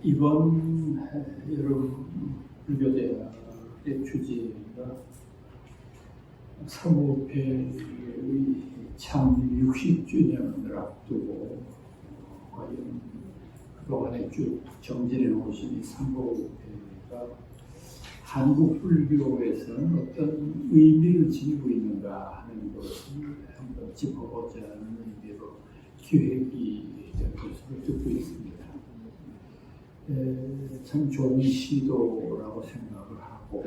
이번 여러분 불교대학의 주제가 삼보패의 창립 60주년을 앞두고 과연 그동안에 쭉 정진해 오신 이 삼보패가 한국 불교에서는 어떤 의미를 지니고 있는가 하는 것을 한번 짚어보자는 의미로 기획이 된 것으로 듣고 있습니다. 참 좋은 시도라고 생각을 하고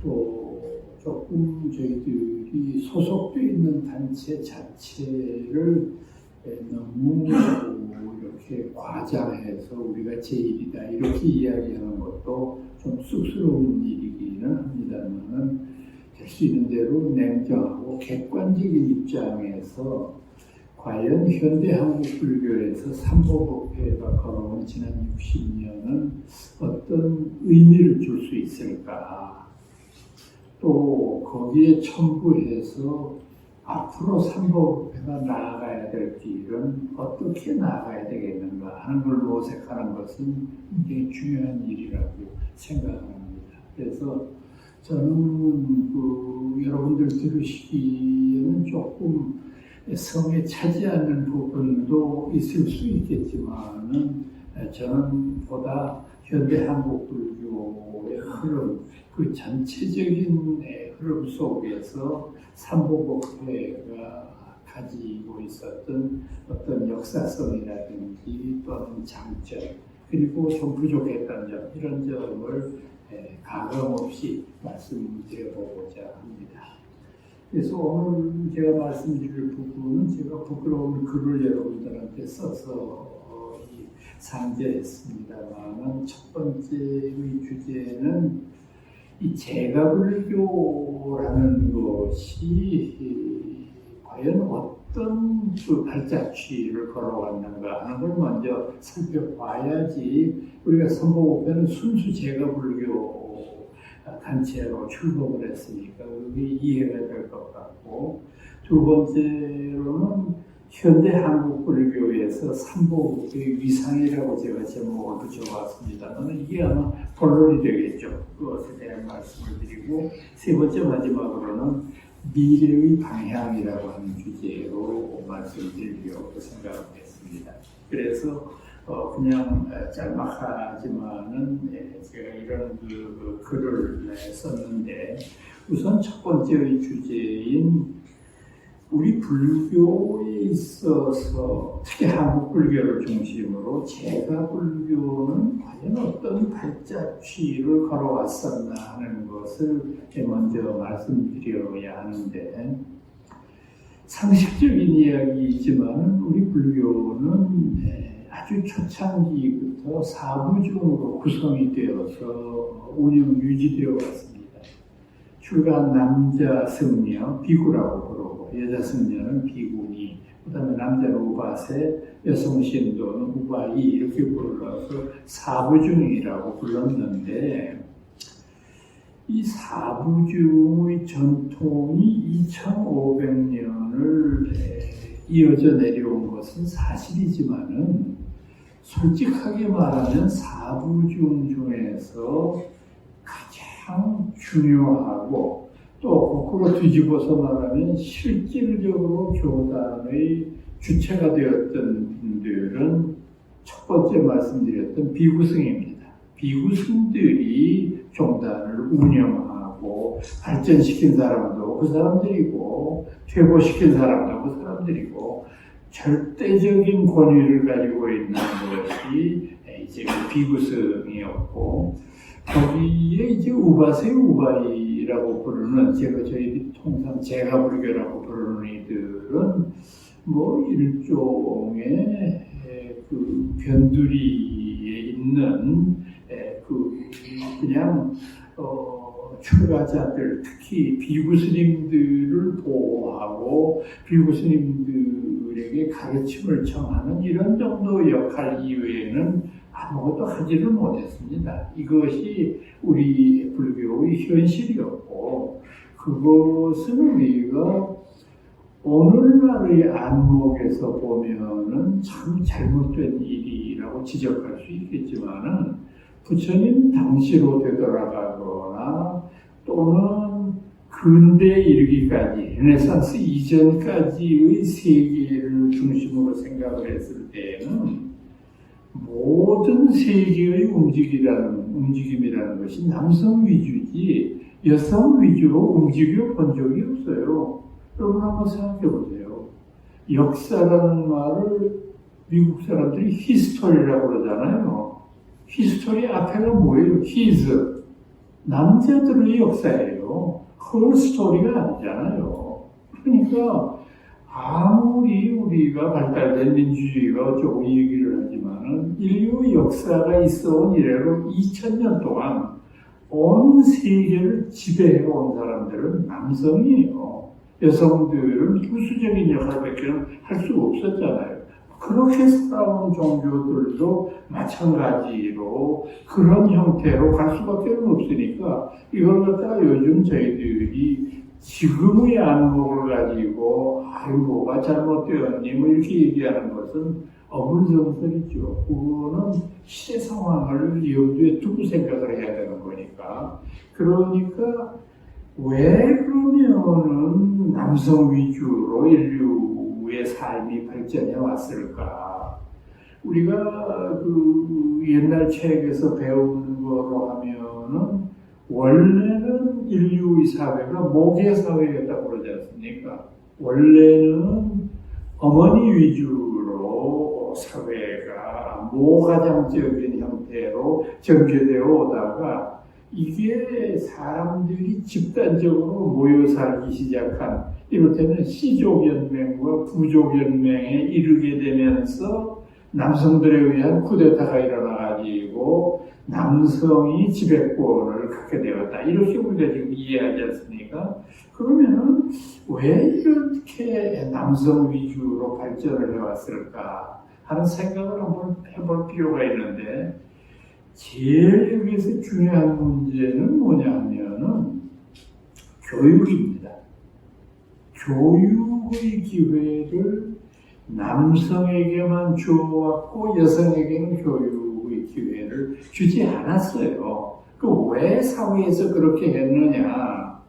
또 조금 저희들이 소속되어 있는 단체 자체를 너무 이렇게 과장해서 우리가 제일이다 이렇게 이야기하는 것도 좀 쑥스러운 일이기는 합니다만 될 수 있는 대로 냉정하고 객관적인 입장에서 과연 현대 한국 불교에서 삼보법회가 걸어온 지난 60년은 어떤 의미를 줄 수 있을까? 또 거기에 첨부해서 앞으로 삼보법회가 나아가야 될 길은 어떻게 나아가야 되겠는가 하는 걸 모색하는 것은 굉장히 중요한 일이라고 생각합니다. 그래서 저는 여러분들 들으시기에는 조금 성에 차지 않는 부분도 있을 수 있겠지만은 저는 보다 현대 한국 불교의 흐름, 그 전체적인 흐름 속에서 삼보법회가 가지고 있었던 어떤 역사성이라든지 또는 장점, 그리고 좀 부족했던 점, 이런 점을 가감없이 말씀드려보고자 합니다. 그래서 오늘 제가 말씀드릴 부분은 제가 부끄러운 글을 여러분들한테 써서 상제했습니다만 첫 번째의 주제는 이 제가불교라는 것이 과연 어떤 그 발자취를 걸어왔는가 하는 걸 먼저 살펴봐야지 우리가 삼보법회는 순수 제가불교 단체로 출범을 했으니까 그게 이해가 될 것 같고, 두 번째로는 현대 한국 불교에서 삼보법의 위상이라고 제가 제목을 붙여봤습니다만 이게 아마 본론이 되겠죠. 그것에 대한 말씀을 드리고, 세 번째 마지막으로는 미래의 방향이라고 하는 주제로 말씀드리려고 생각했습니다. 그래서 그냥 짤막하지만은 제가 이런 글을 썼는데, 우선 첫 번째의 주제인 우리 불교에 있어서 특히 한국 불교를 중심으로 제가불교는 과연 어떤 발자취를 걸어왔었나 하는 것을 먼저 말씀드려야 하는데, 상식적인 이야기이지만 우리 불교는 아주 초창기부터 사부중으로 구성이 되어서 운영 유지되어 왔습니다. 출가 남자 승려 비구라고 부르고 여자 승려는 비구니, 그다음에 남자는 우바세, 여성 신도는 우바이 이렇게 불러서 사부중이라고 불렀는데, 이 사부중의 전통이 2500년을 이어져 내려온 것은 사실이지만은 솔직하게 말하면 사부중 중에서 가장 중요하고 또 거꾸로 뒤집어서 말하면 실질적으로 교단의 주체가 되었던 분들은 첫 번째 말씀드렸던 비구승입니다. 비구승들이 종단을 운영하고 발전시킨 사람도 그 사람들이고 퇴보시킨 사람도 그 사람들이고 절대적인 권위를 가지고 있는 것이 이제 비구승이었고, 거기에 이제 우바세 우바이라고 부르는, 저희들이 통상 제가불교라고 부르는 이들은 뭐 일종의 그 변두리에 있는 그냥 출가자들, 특히 비구스님들을 보호하고 비구스님들에게 가르침을 청하는 이런 정도 역할 이외에는 아무것도 하지를 못했습니다. 이것이 우리 불교의 현실이었고, 그것은 우리가 오늘날의 안목에서 보면은 참 잘못된 일이라고 지적할 수 있겠지만은 부처님 당시로 되돌아가거나 또는 근대에 이르기까지 르네상스 이전까지의 세계를 중심으로 생각을 했을 때에는 모든 세계의 움직임이라는 것이 남성 위주지 여성 위주로 움직여 본 적이 없어요. 여러분 한번 생각해 보세요. 역사라는 말을 미국 사람들이 히스토리라고 그러잖아요. 히스토리 앞에가 뭐예요? 히즈. 남자들의 역사예요. her 스토리가 아니잖아요. 그러니까 아무리 우리가 발달된 민주주의가 어쩌고 얘기를 하지만은 인류의 역사가 있어온 이래로 2000년 동안 온 세계를 지배해온 사람들은 남성이에요. 여성들은 부수적인 역할밖에는 할 수 없었잖아요. 그렇게 살아온 종교들도 마찬가지로 그런 형태로 갈 수밖에 없으니까 이걸 갖다가 요즘 저희들이 지금의 안목을 가지고 아유 뭐가 잘못되었니 뭐 이렇게 얘기하는 것은 어불성설이죠. 그거는 시대 상황을 염두에 두고 생각을 해야 되는 거니까. 그러니까 왜 그러면은 남성 위주로 인류의 삶이 발전해 왔을까? 우리가 그 옛날 책에서 배우는 거로 하면은 원래는 인류의 사회가 모계 사회였다고 그러지 않습니까? 원래는 어머니 위주로 사회가 모가장적인 형태로 전개되어 오다가 이게 사람들이 집단적으로 모여 살기 시작한 이를테면 시족연맹과 부족연맹에 이르게 되면서 남성들에 의한 쿠데타가 일어나가지고 남성이 지배권을 갖게 되었다. 이렇게 우리가 지금 이해하지 않습니까? 그러면은 왜 이렇게 남성 위주로 발전을 해왔을까 하는 생각을 한번 해볼 필요가 있는데 제일 여기서 중요한 문제는 뭐냐면은 교육입니다. 교육의 기회를 남성에게만 주었고 여성에게는 교육의 기회를 주지 않았어요. 그 왜 사회에서 그렇게 했느냐?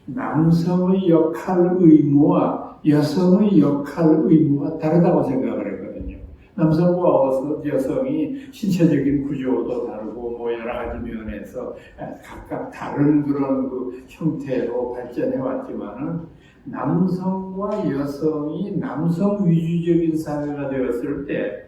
남성의 역할 의무와 여성의 역할 의무가 다르다고 생각을 했거든요. 남성과 여성이 신체적인 구조도 다르고 뭐 여러 가지 면에서 각각 다른 그런 그 형태로 발전해 왔지만은 남성과 여성이 남성 위주적인 사회가 되었을 때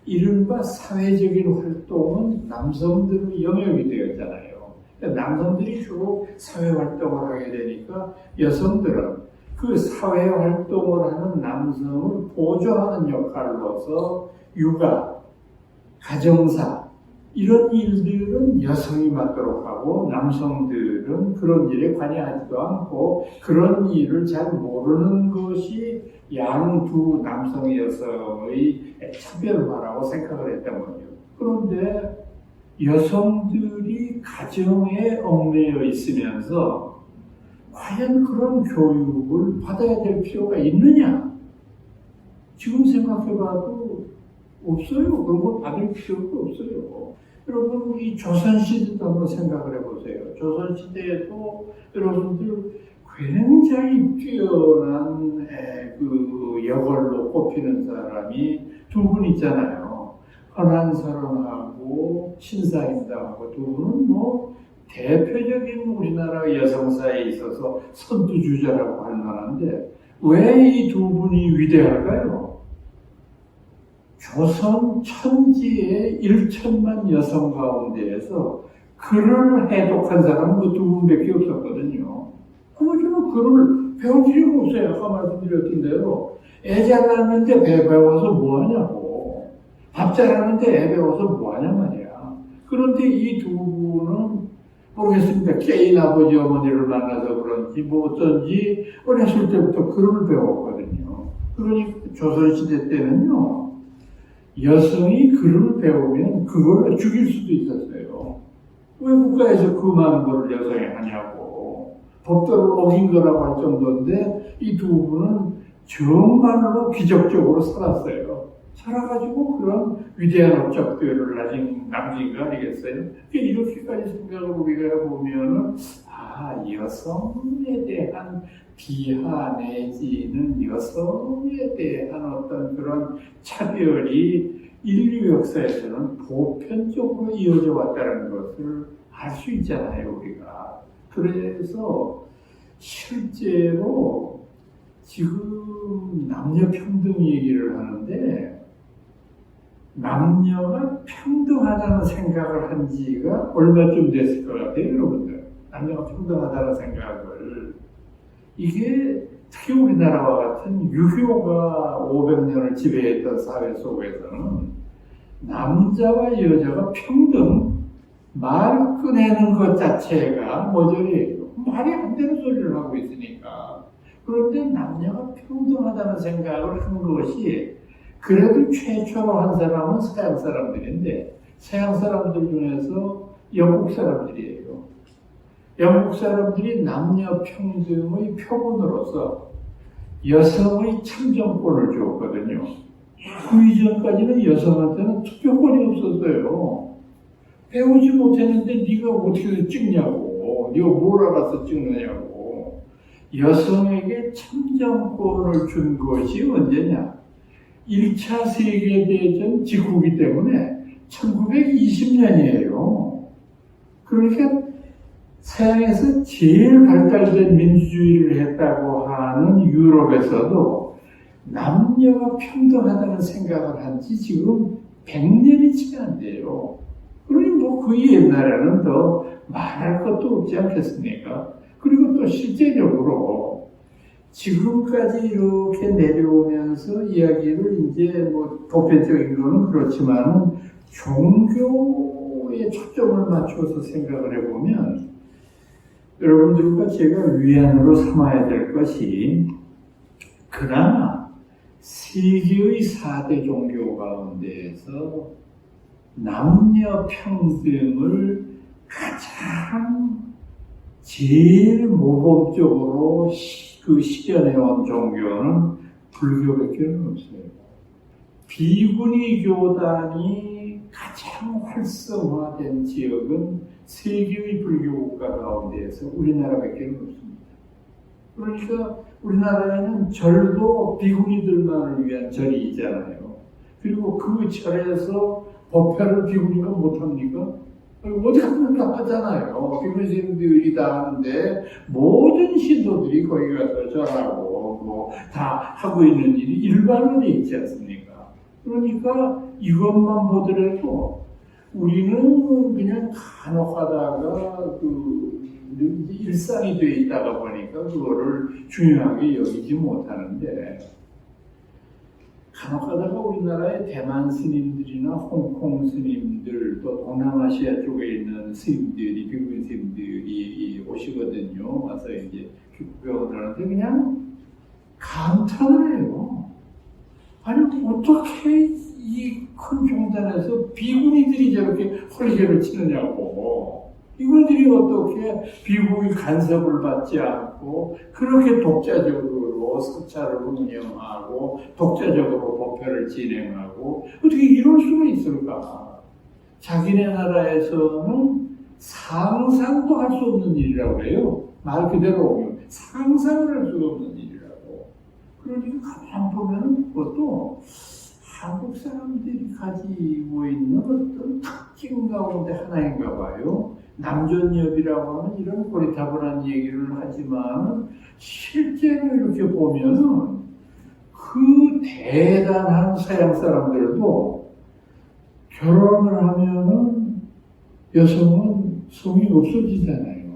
이른바 사회적인 활동은 남성들의 영역이 되었잖아요. 그러니까 남성들이 주로 사회 활동을 하게 되니까 여성들은 그 사회 활동을 하는 남성을 보조하는 역할로서 육아, 가정사 이런 일들은 여성이 맡도록 하고 남성들은 그런 일에 관여하지도 않고 그런 일을 잘 모르는 것이 양두 남성 여성의 차별화라고 생각을 했던 거죠. 그런데 여성들이 가정에 얽매여 있으면서 과연 그런 교육을 받아야 될 필요가 있느냐? 지금 생각해봐도 없어요. 그런 걸 받을 필요도 없어요. 여러분, 이 조선시대도 한번 생각을 해보세요. 조선시대에도 여러분들 굉장히 뛰어난 그 역을로 꼽히는 사람이 두 분 있잖아요. 헌한서론하고 신사임당하고 두 분은 뭐 대표적인 우리나라 여성사에 있어서 선두주자라고 할 만한데 왜 이 두 분이 위대할까요? 조선 천지의 1천만 여성 가운데에서 글을 해독한 사람은 그 두 분밖에 없었거든요. 저는 글을 배운 필요가 없어요. 아까 말씀드렸던 대로 애 잘났는데 배 배워서 뭐하냐고. 밥 잘하는데 애 배워서 뭐하냐 말이야. 그런데 이 두 분은 모르겠습니다. 깨인 아버지 어머니를 만나서 그런지 뭐 어쩐지 어렸을 때부터 글을 배웠거든요. 그러니까 조선시대 때는요. 여성이 글을 배우면 그걸 죽일 수도 있었어요. 왜 국가에서 그 많은 걸 여성이 하냐고. 법도를 어긴 거라고 할 정도인데 이 두 분은 정말로 기적적으로 살았어요. 살아가지고 그런 위대한 업적들을 남긴 거 아니겠어요? 이렇게까지 생각을 우리가 해보면은, 여성에 대한 비하 내지는 여성에 대한 어떤 그런 차별이 인류 역사에서는 보편적으로 이어져 왔다는 것을 알 수 있잖아요, 우리가. 그래서 실제로 지금 남녀 평등 얘기를 하는데, 남녀가 평등하다는 생각을 한 지가 얼마쯤 됐을 것 같아요, 여러분들? 남녀가 평등하다는 생각을. 이게 특히 우리나라와 같은 유교가 500년을 지배했던 사회 속에서는 남자와 여자가 평등, 말 꺼내는 것 자체가 모조리 말이 안 되는 소리를 하고 있으니까. 그런데 남녀가 평등하다는 생각을 한 것이 그래도 최초로 한 사람은 서양 사람들인데, 서양 사람들 중에서 영국 사람들이에요. 영국 사람들이 남녀 평등의 표본으로서 여성의 참정권을 주었거든요. 그 이전까지는 여성한테는 투표권이 없었어요. 배우지 못했는데 네가 어떻게 찍냐고, 네가 뭘 알아서 찍느냐고. 여성에게 참정권을 준 것이 언제냐? 1차 세계대전 직후이기 때문에 1920년이에요. 그러니까 서양에서 제일 발달된 민주주의를 했다고 하는 유럽에서도 남녀가 평등하다는 생각을 한 지 지금 100년이 채 안 돼요. 그러니 그 옛날에는 더 말할 것도 없지 않겠습니까? 그리고 또 실제적으로 지금까지 이렇게 내려오면서 이야기를 이제 보편적인 거는 그렇지만은 종교에 초점을 맞춰서 생각을 해보면 여러분들과 제가 위안으로 삼아야 될 것이, 그나마 세계의 4대 종교 가운데에서 남녀 평등을 가장 제일 모범적으로 실현해온 종교는 불교밖에 없어요. 비구니 교단이 가장 활성화된 지역은 세계의 불교 국가 가운데에서 우리나라밖에 없습니다. 그러니까 우리나라에는 절도 비구니들만을 위한 절이 있잖아요. 그리고 그 절에서 법회를 비구니가 못합니까? 어디 가면 다 하잖아요. 비구니들이 다 하는데 모든 신도들이 거기 가서 절하고 다 하고 있는 일이 일반화되어 있지 않습니까? 그러니까 이것만 보더라도 우리는 그냥 간혹 하다가 일상이 되어 있다가 보니까 그거를 중요하게 여기지 못하는데, 간혹 하다가 우리나라의 대만 스님들이나 홍콩 스님들, 또 동남아시아 쪽에 있는 스님들이, 비구니 스님들이 오시거든요. 와서 이제 교육을 하는데 그냥 감탄을 해요. 아니, 어떻게 이 큰 종단에서 비구니들이 저렇게 헐개를 치느냐고. 이분들이 어떻게 비구니 간섭을 받지 않고 그렇게 독자적으로 사찰을 운영하고 독자적으로 법회를 진행하고 어떻게 이럴 수가 있을까? 자기네 나라에서는 상상도 할 수 없는 일이라고 해요. 말 그대로 상상을 할 수가 없는 일이라고. 그러니까 가만 보면 그것도 한국 사람들이 가지고 있는 어떤 특징 가운데 하나인가 봐요. 남존여비라고 하는 이런 고리타분한 얘기를 하지만 실제로 이렇게 보면은 그 대단한 서양 사람들도 결혼을 하면은 여성은 성이 없어지잖아요.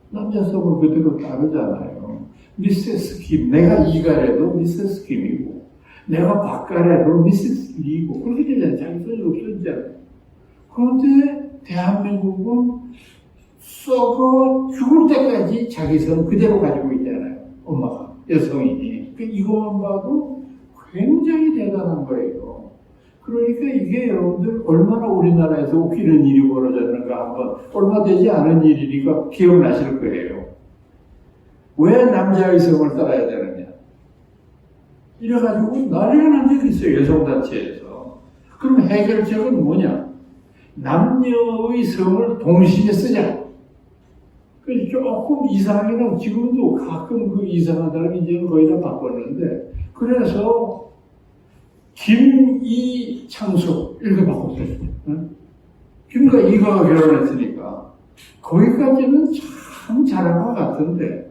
남자 성은 그대로 따르잖아요. 미세스 김, 내가 이가래도 미세스 김이고 내가 바깥에도 미세스 리고 그렇게 되잖아요. 자기 손이 없어지잖아요. 그런데 대한민국은 썩어 죽을 때까지 자기 손 그대로 가지고 있잖아요. 엄마가, 여성이. 이것만 봐도 굉장히 대단한 거예요. 그러니까 이게 여러분들 얼마나 우리나라에서 웃기는 일이 벌어졌는가 한번, 얼마 되지 않은 일이니까 기억나실 거예요. 왜 남자의 성을 따라야 되느냐? 이래가지고 난리가 난 적이 있어요, 여성단체에서. 그럼 해결책은 뭐냐? 남녀의 성을 동시에 쓰자. 그래서 조금 이상하긴 지금도 가끔 그 이상하다는 이제 거의 다 바꿨는데, 그래서 김이창수 이렇게 바꿨어요. 그러니까 이거가 결혼했으니까 거기까지는 참 잘한 것 같은데,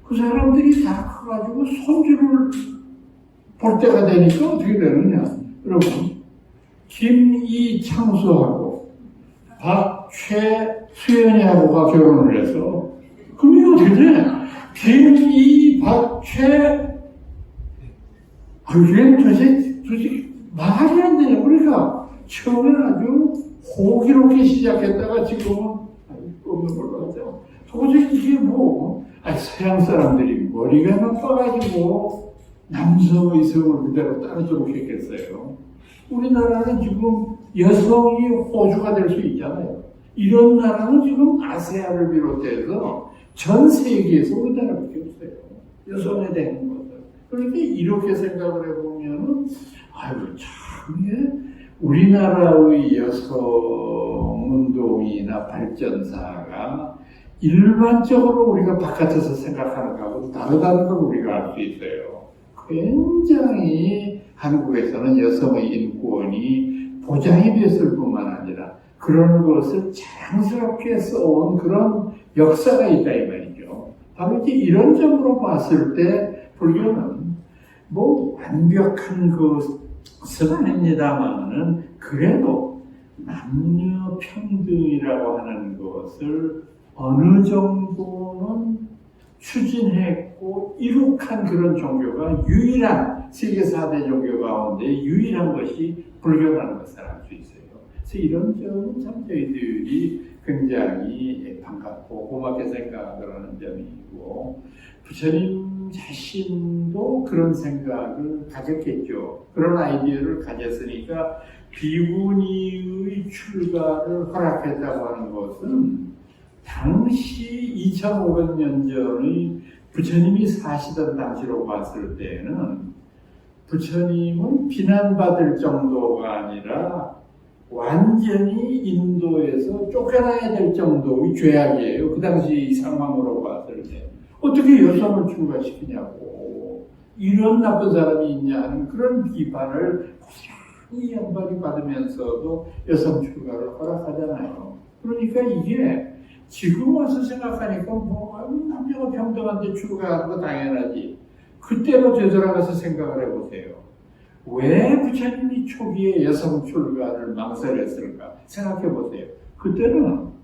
그 사람들이 다 커가지고 손주를 볼 때가 되니까 어떻게 되느냐? 여러분, 김이창수하고 박최수연이하고가 결혼을 해서, 그럼 이거 어떻게 돼? 박최, 그게 도대체 말이 안 되냐. 그러니까 처음에 아주 호기롭게 시작했다가 지금은 없는 걸로 하죠. 도대체 이게 뭐, 서양 사람들이 머리가 나빠가지고 남성의 성을 그대로 따르도록 했겠어요. 우리나라는 지금 여성이 호주가 될 수 있잖아요. 이런 나라는 지금 아세아를 비롯해서 전 세계에서 우리나라밖에 없어요. 여성에 대한 것들. 그런데 이렇게 생각을 해보면은, 아유, 참, 우리나라의 여성운동이나 발전사가 일반적으로 우리가 바깥에서 생각하는 것하고 다르다는 걸 우리가 알 수 있어요. 굉장히 한국에서는 여성의 인권이 보장이 됐을 뿐만 아니라 그런 것을 자랑스럽게 써온 그런 역사가 있다 이 말이죠. 바로 이제 이런 점으로 봤을 때 불교는 뭐 완벽한 것은 아닙니다만은 그래도 남녀 평등이라고 하는 것을 어느 정도는 추진했고 이룩한 그런 종교가 유일한 세계 4대 종교 가운데 유일한 것이 불교라는 것을 알 수 있어요. 그래서 이런 점은 참 저희들이 굉장히 반갑고 고맙게 생각을 하는 점이고, 부처님 자신도 그런 생각을 가졌겠죠. 그런 아이디어를 가졌으니까 비구니의 출가를 허락했다고 하는 것은 당시 2500년 전의 부처님이 사시던 당시로 봤을 때는 부처님은 비난받을 정도가 아니라 완전히 인도에서 쫓겨나야 될 정도의 죄악이에요. 그 당시 상황으로 봤을 때. 어떻게 여성을 출가시키냐고. 이런 나쁜 사람이 있냐는 그런 비판을 고스란히 양반이 받으면서도 여성 출가를 허락하잖아요. 그러니까 이게 지금 와서 생각하니까 남녀가 평등한데 출가하는 거 당연하지. 그때로 되돌아가서 생각을 해보세요. 왜 부처님이 초기에 여성 출가를 망설였을까? 생각해보세요. 그때는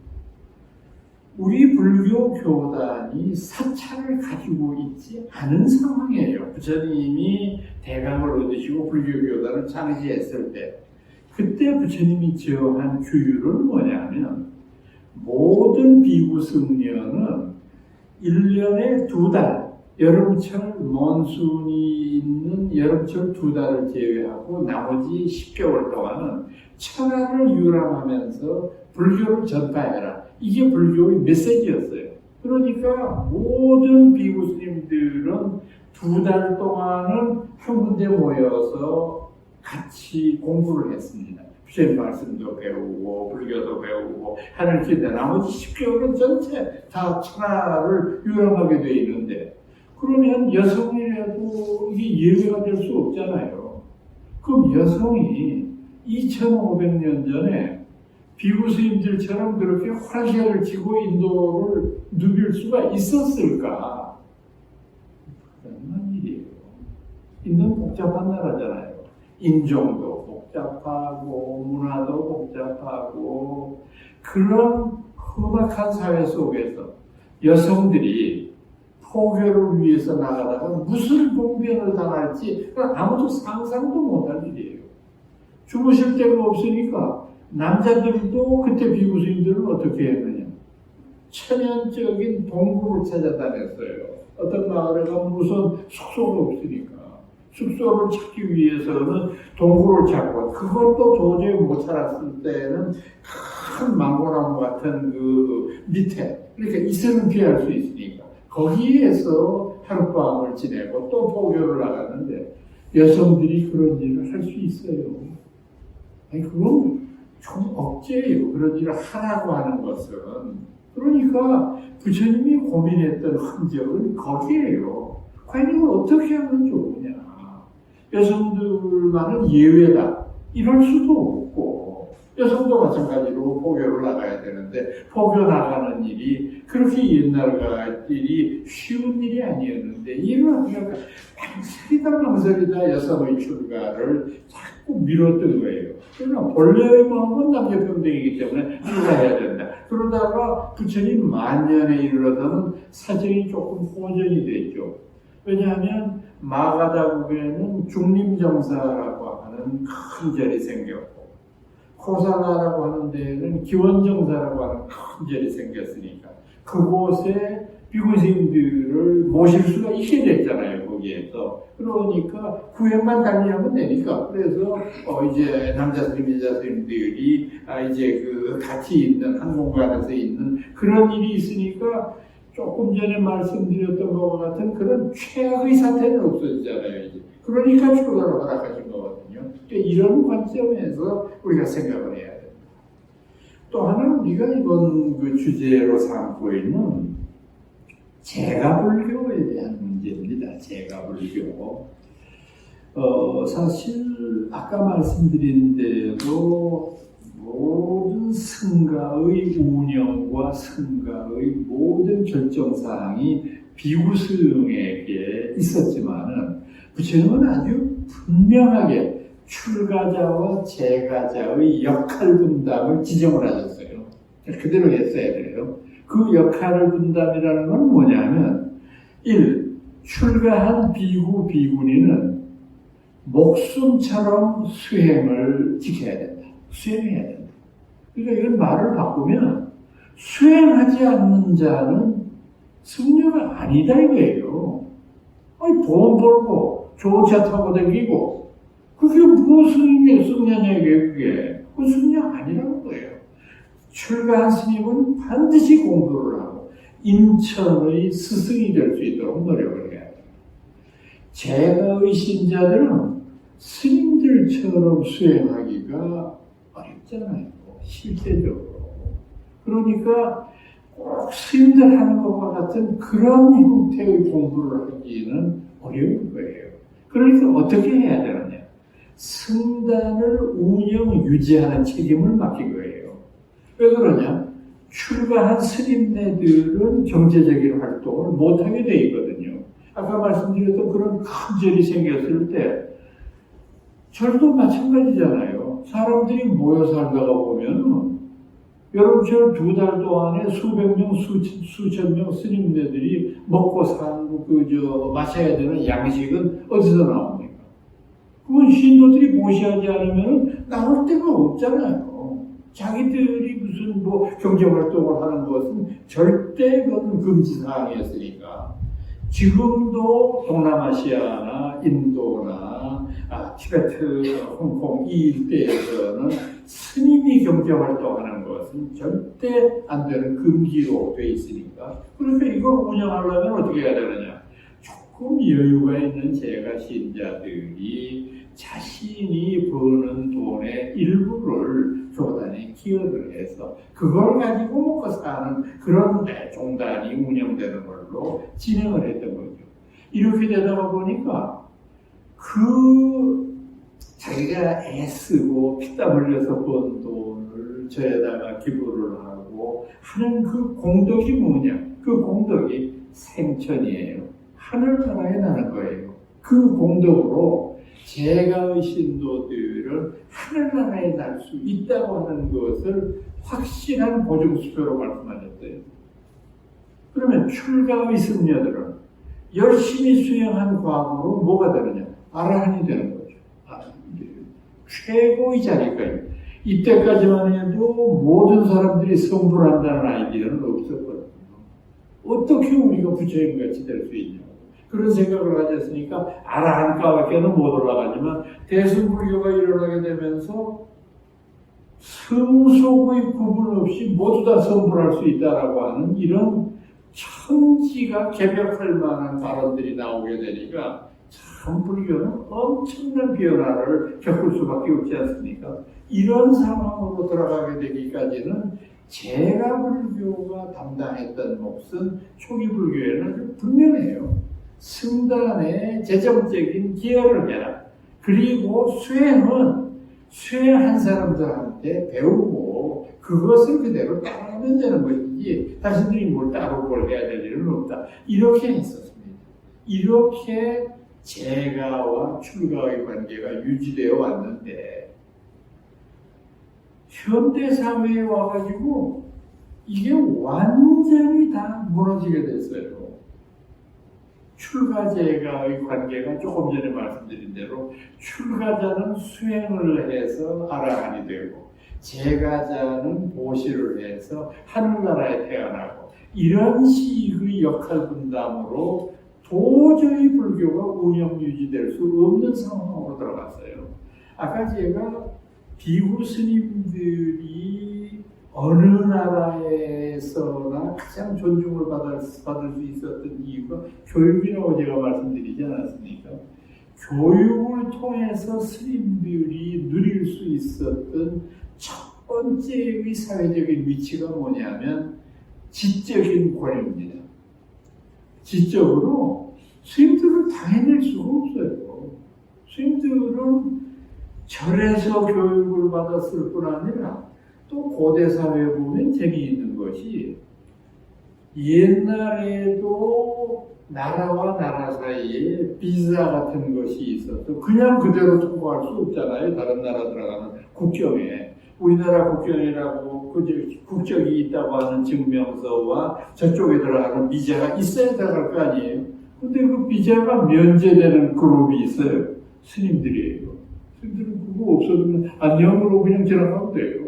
우리 불교 교단이 사찰을 가지고 있지 않은 상황이에요. 부처님이 대강을 얻으시고 불교 교단을 창시했을 때, 그때 부처님이 정한 규율은 뭐냐면 모든 비구 승려는 1년에 2달, 여름철 몬순이 있는 여름철 2달을 제외하고 나머지 10개월 동안은 천하를 유람하면서 불교를 전파해라. 이게 불교의 메시지였어요. 그러니까 모든 비구 스님들은 2달 동안은 한 군데 모여서 같이 공부를 했습니다. 부처님 말씀도 배우고 불교도 배우고 하는 길인데 나머지 10개월은 전체 다 천하를 유람하게 돼 있는데, 그러면 여성이라도 이게 예외가 될 수 없잖아요. 그럼 여성이 2500년 전에 비구 스님들처럼 그렇게 화시를 지고 인도를 누빌 수가 있었을까? 그런 일이에요. 인도는 복잡한 나라잖아요. 인종도 복잡하고 문화도 복잡하고 그런 험악한 사회 속에서 여성들이 포교를 위해서 나가다가 무슨 봉변을 당할지 아무도 상상도 못할 일이에요. 주무실 데가 없으니까 남자들도 그때 비구 스님들은 어떻게 했느냐? 천연적인 동굴을 찾아다녔어요. 어떤 마을에 가면 우선 숙소가 없으니까 숙소를 찾기 위해서는 동굴을 찾고, 그것도 도저히 못 찾았을 때는 큰 망고나무 같은 그 밑에 이렇게 이슬을 피할 수 있으니까 거기에서 하룻밤을 지내고 또 포교를 나가는데 여성들이 그런 일을 할 수 있어요. 아니, 그건 좀 억제예요. 그런 일을 하라고 하는 것은. 그러니까 부처님이 고민했던 흔적은 거기에요. 과연 이걸 어떻게 하면 좋으냐. 여성들만은 예외다. 이럴 수도 없고, 여성도 마찬가지로 포교를 나가야 되는데, 포교 나가는 일이 그렇게 옛날 일이 쉬운 일이 아니었는데, 이를 하다가 망설이다 여성의 출가를 자꾸 밀었던 거예요. 그러나 본래의 마음은 남녀평등이기 때문에 출가해야 된다. 그러다가 부처님 만년에 이르러서는 사정이 조금 호전이 됐죠. 왜냐하면 마가다국에는 중림정사라고 하는 큰 절이 생겼고, 코살라라고 하는 데에는 기원정사라고 하는 큰 절이 생겼으니까 그곳에 비구스님들을 모실 수가 있게 됐잖아요. 거기에서. 그러니까 구획만 달리하면 되니까. 그래서 이제 남자 스님, 여자 스님들이 이제 그 같이 있는 한 공간에서 있는 그런 일이 있으니까 조금 전에 말씀드렸던 것과 같은 그런 최악의 사태는 없어지잖아요. 이제. 그러니까 출가를 허락하신 거거든요. 그러니까 이런 관점에서 우리가 생각을 해야 됩니다. 또 하나 우리가 이번 그 주제로 삼고 있는 제가불교에 대한 문제입니다. 제가불교. 사실 아까 말씀드린 대로 모든 승가의 운영과 승가의 모든 결정사항이 비구스에게 있었지만은 부처님은 아주 분명하게 출가자와 재가자의 역할 분담을 지정을 하셨어요. 그대로 했어야 돼요. 그 역할 분담이라는 건 뭐냐면 1. 출가한 비구, 비구니는 목숨처럼 수행을 지켜야 된다. 수행해야 된다. 그러니까 이건 말을 바꾸면 수행하지 않는 자는 승려가 아니다 이거예요. 아니 돈 벌고 좋은 차 타고 다니고 그게 무슨 승려냐 이게 그게. 그 승려 아니라는 거예요. 출가한 스님은 반드시 공부를 하고 인천의 스승이 될 수 있도록 노력을 해야 됩니다. 제가의 신자들은 스님들처럼 수행하기가 어렵잖아요. 실제적으로. 그러니까 꼭 스님들 하는 것과 같은 그런 형태의 공부를 하기는 어려운 거예요. 그러니까 어떻게 해야 되느냐. 승단을 운영, 유지하는 책임을 맡긴 거예요. 왜 그러냐? 출가한 스님네들은 경제적인 활동을 못하게 돼 있거든요. 아까 말씀드렸던 그런 큰 절이 생겼을 때 절도 마찬가지잖아요. 사람들이 모여 살다가 보면 여러분 절 2달 동안에 수백 명, 수천 명 스님네들이 먹고 살고 마셔야 되는 양식은 어디서 나옵니까? 그건 신도들이 보시하지 않으면 나올 데가 없잖아요. 자기들이 무슨 경제활동을 하는 것은 절대 그건 금지사항이었으니까. 지금도 동남아시아나 인도나 티베트, 홍콩 이 일대에서는 스님이 경제활동하는 것은 절대 안 되는 금기로 돼 있으니까. 그러니까 이걸 운영하려면 어떻게 해야 되느냐. 조금 여유가 있는 제가 신자들이 자신이 버는 돈의 일부를 교단에 기여를 해서 그걸 가지고 먹고 사는 그런 종단이 운영되는 걸로 진행을 했던 거죠. 이렇게 되다가 보니까 자기가 애쓰고 피땀 흘려서 번 돈을 저에다가 기부를 하고 하는 그 공덕이 뭐냐? 그 공덕이 생천이에요. 하늘나라에 나는 거예요. 그 공덕으로 제가의 신도들은 하늘나라에 날 수 있다고 하는 것을 확실한 보증수표로 말씀하셨어요. 그러면 출가의 승려들은 열심히 수행한 과거로 뭐가 되느냐? 아라한이 되는 거죠. 최고의 자리까지. 이때까지만 해도 모든 사람들이 성불을 한다는 아이디어는 없었거든요. 어떻게 우리가 부처님같이 될 수 있냐? 그런 생각을 가졌으니까 아라한가밖에는 못 올라가지만 대승불교가 일어나게 되면서 성속의 구분 없이 모두 다 성불할 수 있다라고 하는 이런 천지가 개벽할 만한 발언들이 나오게 되니까 참 불교는 엄청난 변화를 겪을 수밖에 없지 않습니까? 이런 상황으로 들어가게 되기까지는 제가 불교가 담당했던 몫은 초기 불교에는 아주 분명해요. 승단의 재정적인 기여를 해라. 그리고 수행한 사람들한테 배우고 그것을 그대로 따라하면 되는 것이지 자신들이 뭘 따로 뭘 해야 될 일은 없다. 이렇게 했었습니다. 이렇게 재가와 출가의 관계가 유지되어 왔는데 현대사회에 와가지고 이게 완전히 다 무너지게 됐어요. 출가제가의 관계가 조금 전에 말씀드린 대로 출가자는 수행을 해서 아라한이 되고 제가자는 보시를 해서 하늘나라에 태어나고 이런 식의 역할 분담으로 도저히 불교가 운영 유지될 수 없는 상황으로 들어갔어요. 아까 제가 비구 스님들이 어느 나라에서나 가장 존중을 받을 수 있었던 이유가 교육이라고 제가 말씀드리지 않았습니까? 교육을 통해서 스님들이 누릴 수 있었던 첫 번째의 사회적인 위치가 뭐냐면 지적인 권위입니다. 지적으로 스님들을 당해낼 수가 없어요. 스님들은 절에서 교육을 받았을 뿐 아니라 또 고대 사회에 보면 재미있는 것이 옛날에도 나라와 나라 사이에 비자 같은 것이 있어서 그냥 그대로 통과할 수 없잖아요. 다른 나라 들어가는 국경에. 우리나라 국경이라고 국적이 있다고 하는 증명서와 저쪽에 들어가는 비자가 있어야 들어갈 거 아니에요. 근데 그 비자가 면제되는 그룹이 있어요. 스님들이에요. 스님들은 그거 없어지면 안녕으로 그냥 지나가면 돼요.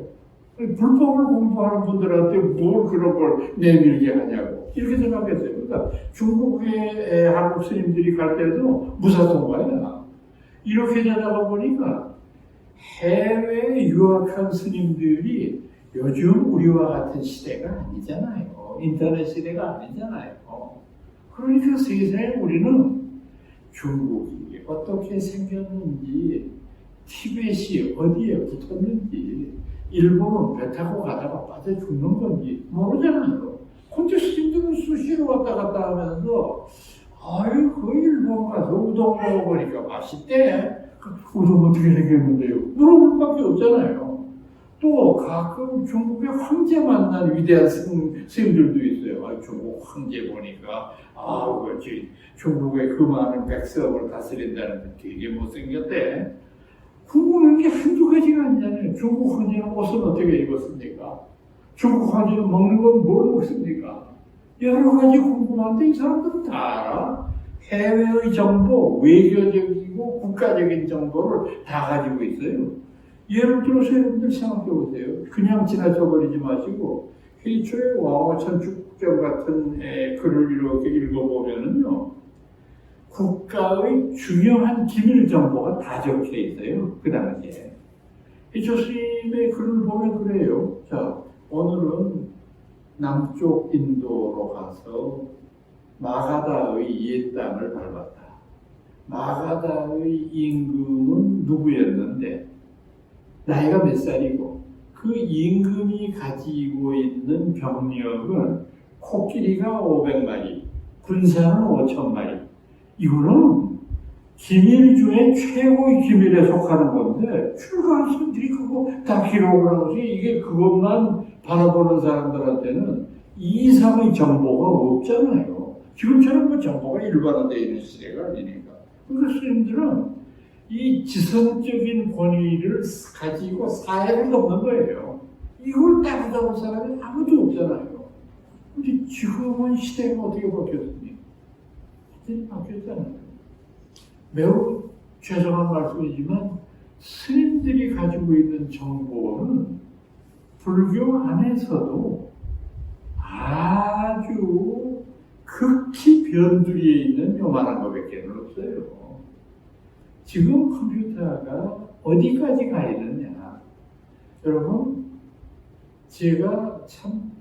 불법을 공부하는 분들한테 뭘 그런 걸 내밀게 하냐고 이렇게 생각했어요. 그러니까 중국의 한국 스님들이 갈 때도 무사통과야. 이렇게 되다가 보니까 해외에 유학한 스님들이 요즘 우리와 같은 시대가 아니잖아요. 인터넷 시대가 아니잖아요. 그러니까 세상에 우리는 중국이 어떻게 생겼는지 티벳이 어디에 붙었는지 일본은 배 타고 가다가 빠져 죽는 건지 모르잖아요. 근데 스님들은 수시로 왔다 갔다 하면서 아유 그 일본 가서 우동 먹어보니까 맛있대. 우동 어떻게 생겼는데요? 물어볼 밖에 없잖아요. 또 가끔 중국의 황제 만난 위대한 스님들도 있어요. 아, 중국 황제 보니까 그렇지 중국의 그 많은 백성을 다스린다는데 되게 못생겼대. 궁금한 게 한두 가지가 아니잖아요. 중국 황제는 옷은 어떻게 입었습니까? 중국 황제는 먹는 건 뭘 먹습니까? 여러 가지 궁금한데 이 사람들은 다 알아. 해외의 정보, 외교적이고 국가적인 정보를 다 가지고 있어요. 예를 들어서 여러분들 생각해 보세요. 그냥 지나쳐버리지 마시고 해초의 왕호천축경 같은 글을 이렇게 읽어보면은요. 국가의 중요한 기밀 정보가 다 적혀 있어요. 그 당시에. 해초 스님의 글을 보면 그래요. 자, 오늘은 남쪽 인도로 가서 마가다의 옛 땅을 밟았다. 마가다의 임금은 누구였는데 나이가 몇 살이고 그 임금이 가지고 있는 병력은 코끼리가 500마리, 군사는 5,000마리. 이거는 기밀 중에 최고의 기밀에 속하는 건데 출가한 사람들이 그거 다 기록을 하고 이게 그것만 바라보는 사람들한테는 이 이상의 정보가 없잖아요. 지금처럼 그 정보가 일반화되어 있는 시대가 아니니까. 그러니까 스님들은 이 지성적인 권위를 가지고 사회를 돕는 거예요. 이걸 따라잡을 사람이 아무도 없잖아요. 근데 지금은 시대가 어떻게 바뀌었습니까? 시대가 바뀌었잖아요. 매우 죄송한 말씀이지만 스님들이 가지고 있는 정보는 불교 안에서도 아주 극히 변두리에 있는 요만한 것밖에 없어요. 지금 컴퓨터가 어디까지 가 있느냐. 여러분, 제가 참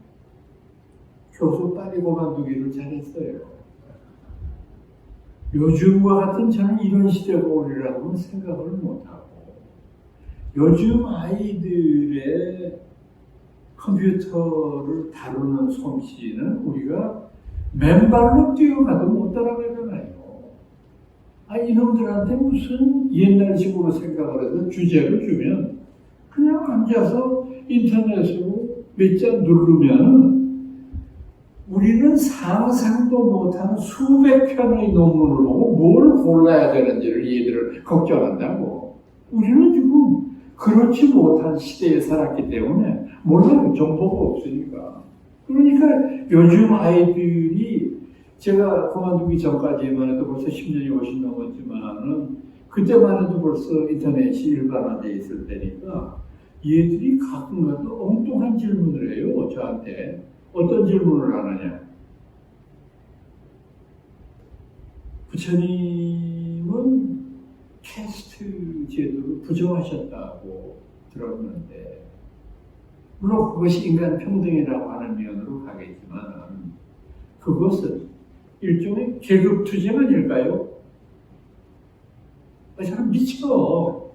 교수 빨리 그만두기를 잘했어요. 요즘과 같은 저는 이런 시대가 오리라고는 생각을 못하고, 요즘 아이들의 컴퓨터를 다루는 솜씨는 우리가 맨발로 뛰어가도 못 따라가잖아요. 이놈들한테 무슨 옛날식으로 생각을 해서 주제를 주면 그냥 앉아서 인터넷으로 몇 장 누르면 우리는 상상도 못하는 수백 편의 논문을 보고 뭘 골라야 되는지를 얘들을 걱정한다고. 우리는 지금 그렇지 못한 시대에 살았기 때문에 몰라요. 정보가 없으니까. 그러니까 요즘 아이들이 제가 그만두기 전까지만 해도 벌써 10년이 훨씬 넘었지만은 그때만 해도 벌써 인터넷이 일반화되어 있을 때니까 얘들이 가끔가다 엉뚱한 질문을 해요. 저한테. 어떤 질문을 하느냐. 부처님은 캐스트 제도를 부정하셨다고 들었는데, 물론 그것이 인간 평등이라고 하는 면으로 가겠지만 그것은 일종의 계급 투쟁 아닐까요? 잘 미쳐.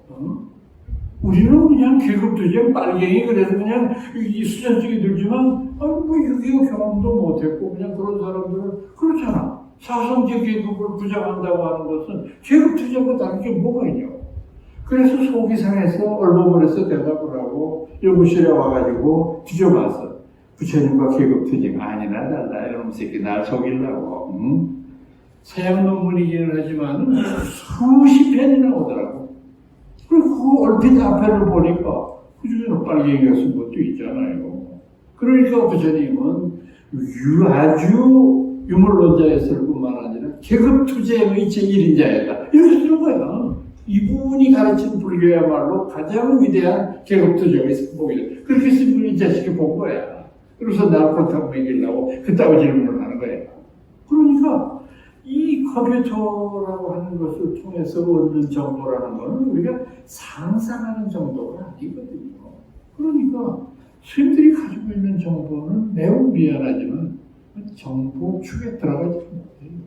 우리는 그냥 계급 투쟁 빨갱이 그래서 그냥 이 수전증이 들지만 뭐 유교 경험도 못했고 그냥 그런 사람들은 그렇잖아. 사성제 계급을 부정한다고 하는 것은 계급 투쟁과 다른 게 뭐가 있냐. 그래서 속이 상해서 얼버무려서 대답을 하고 연구실에 와가지고 뒤져봤어. 부처님과 계급 투쟁 아니나 달라. 이런 새끼 날 속이려고. 서양 논문이기는 하지만 수십 편이나 오더라고. 그리고 그 얼핏 앞에를 보니까 그 중에는 빨갱이가 쓴 것도 있잖아요. 그러니까 부처님은 아주 유물론자였을 뿐만 아니라 계급 투쟁의 제1인자였다. 이렇게 쓰는 거야. 이분이 가르친 불교야말로 가장 위대한 계급 투쟁의 승복이다. 그렇게 쓰면 이 자식이 본 거야. 그래서 날 그렇다고 얘기하려고 그따위 질문을 하는 거야. 그러니까 이 컴퓨터라고 하는 것을 통해서 얻는 정보라는 것은 우리가 상상하는 정도가 아니거든요. 그러니까 스님들이 가지고 있는 정보는 매우 미안하지만 정보 축에 들어가지 못해요.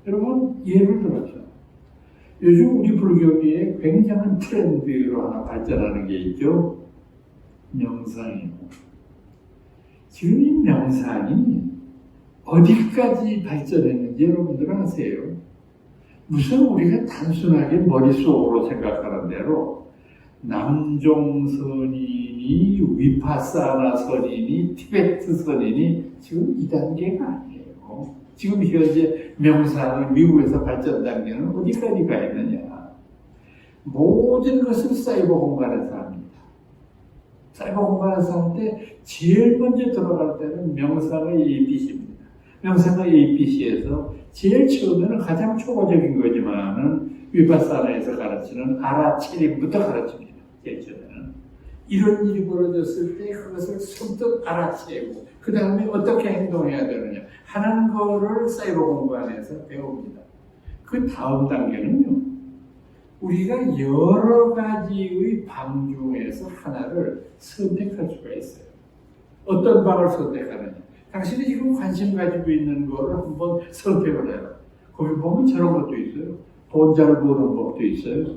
여러분, 예를 들어서 요즘 우리 불교계에 굉장한 트렌드로 하나 발전하는 게 있죠. 명상이고. 지금 이 명상이 어디까지 발전했는지 여러분들 아세요? 무슨 우리가 단순하게 머릿속으로 생각하는 대로 남종 선인이 위파사나 선인이 티베트 선인이 지금 2단계가 아니에요. 지금 현재 명상의 미국에서 발전 단계는 어디까지 가 있느냐. 모든 것을 사이버 공간에서 합니다. 사이버 공간에서 할 때 제일 먼저 들어갈 때는 명상의 ABC입니다. 명상의 ABC에서 제일 처음에는 가장 초보적인 거지만은 위파사나에서 가르치는 아라체림부터 가르칩니다. 제일 처음에는 이런 일이 벌어졌을 때 그것을 선뜻 알아채고 그 다음에 어떻게 행동해야 되느냐 하는 거를 사이버 공간에서 배웁니다. 그 다음 단계는요. 우리가 여러 가지의 방 중에서 하나를 선택할 수가 있어요. 어떤 방을 선택하느냐. 당신이 지금 관심 가지고 있는 거를 한번 선택을 해라. 거기 보면 저런 것도 있어요. 돈 잘 버는 법도 있어요.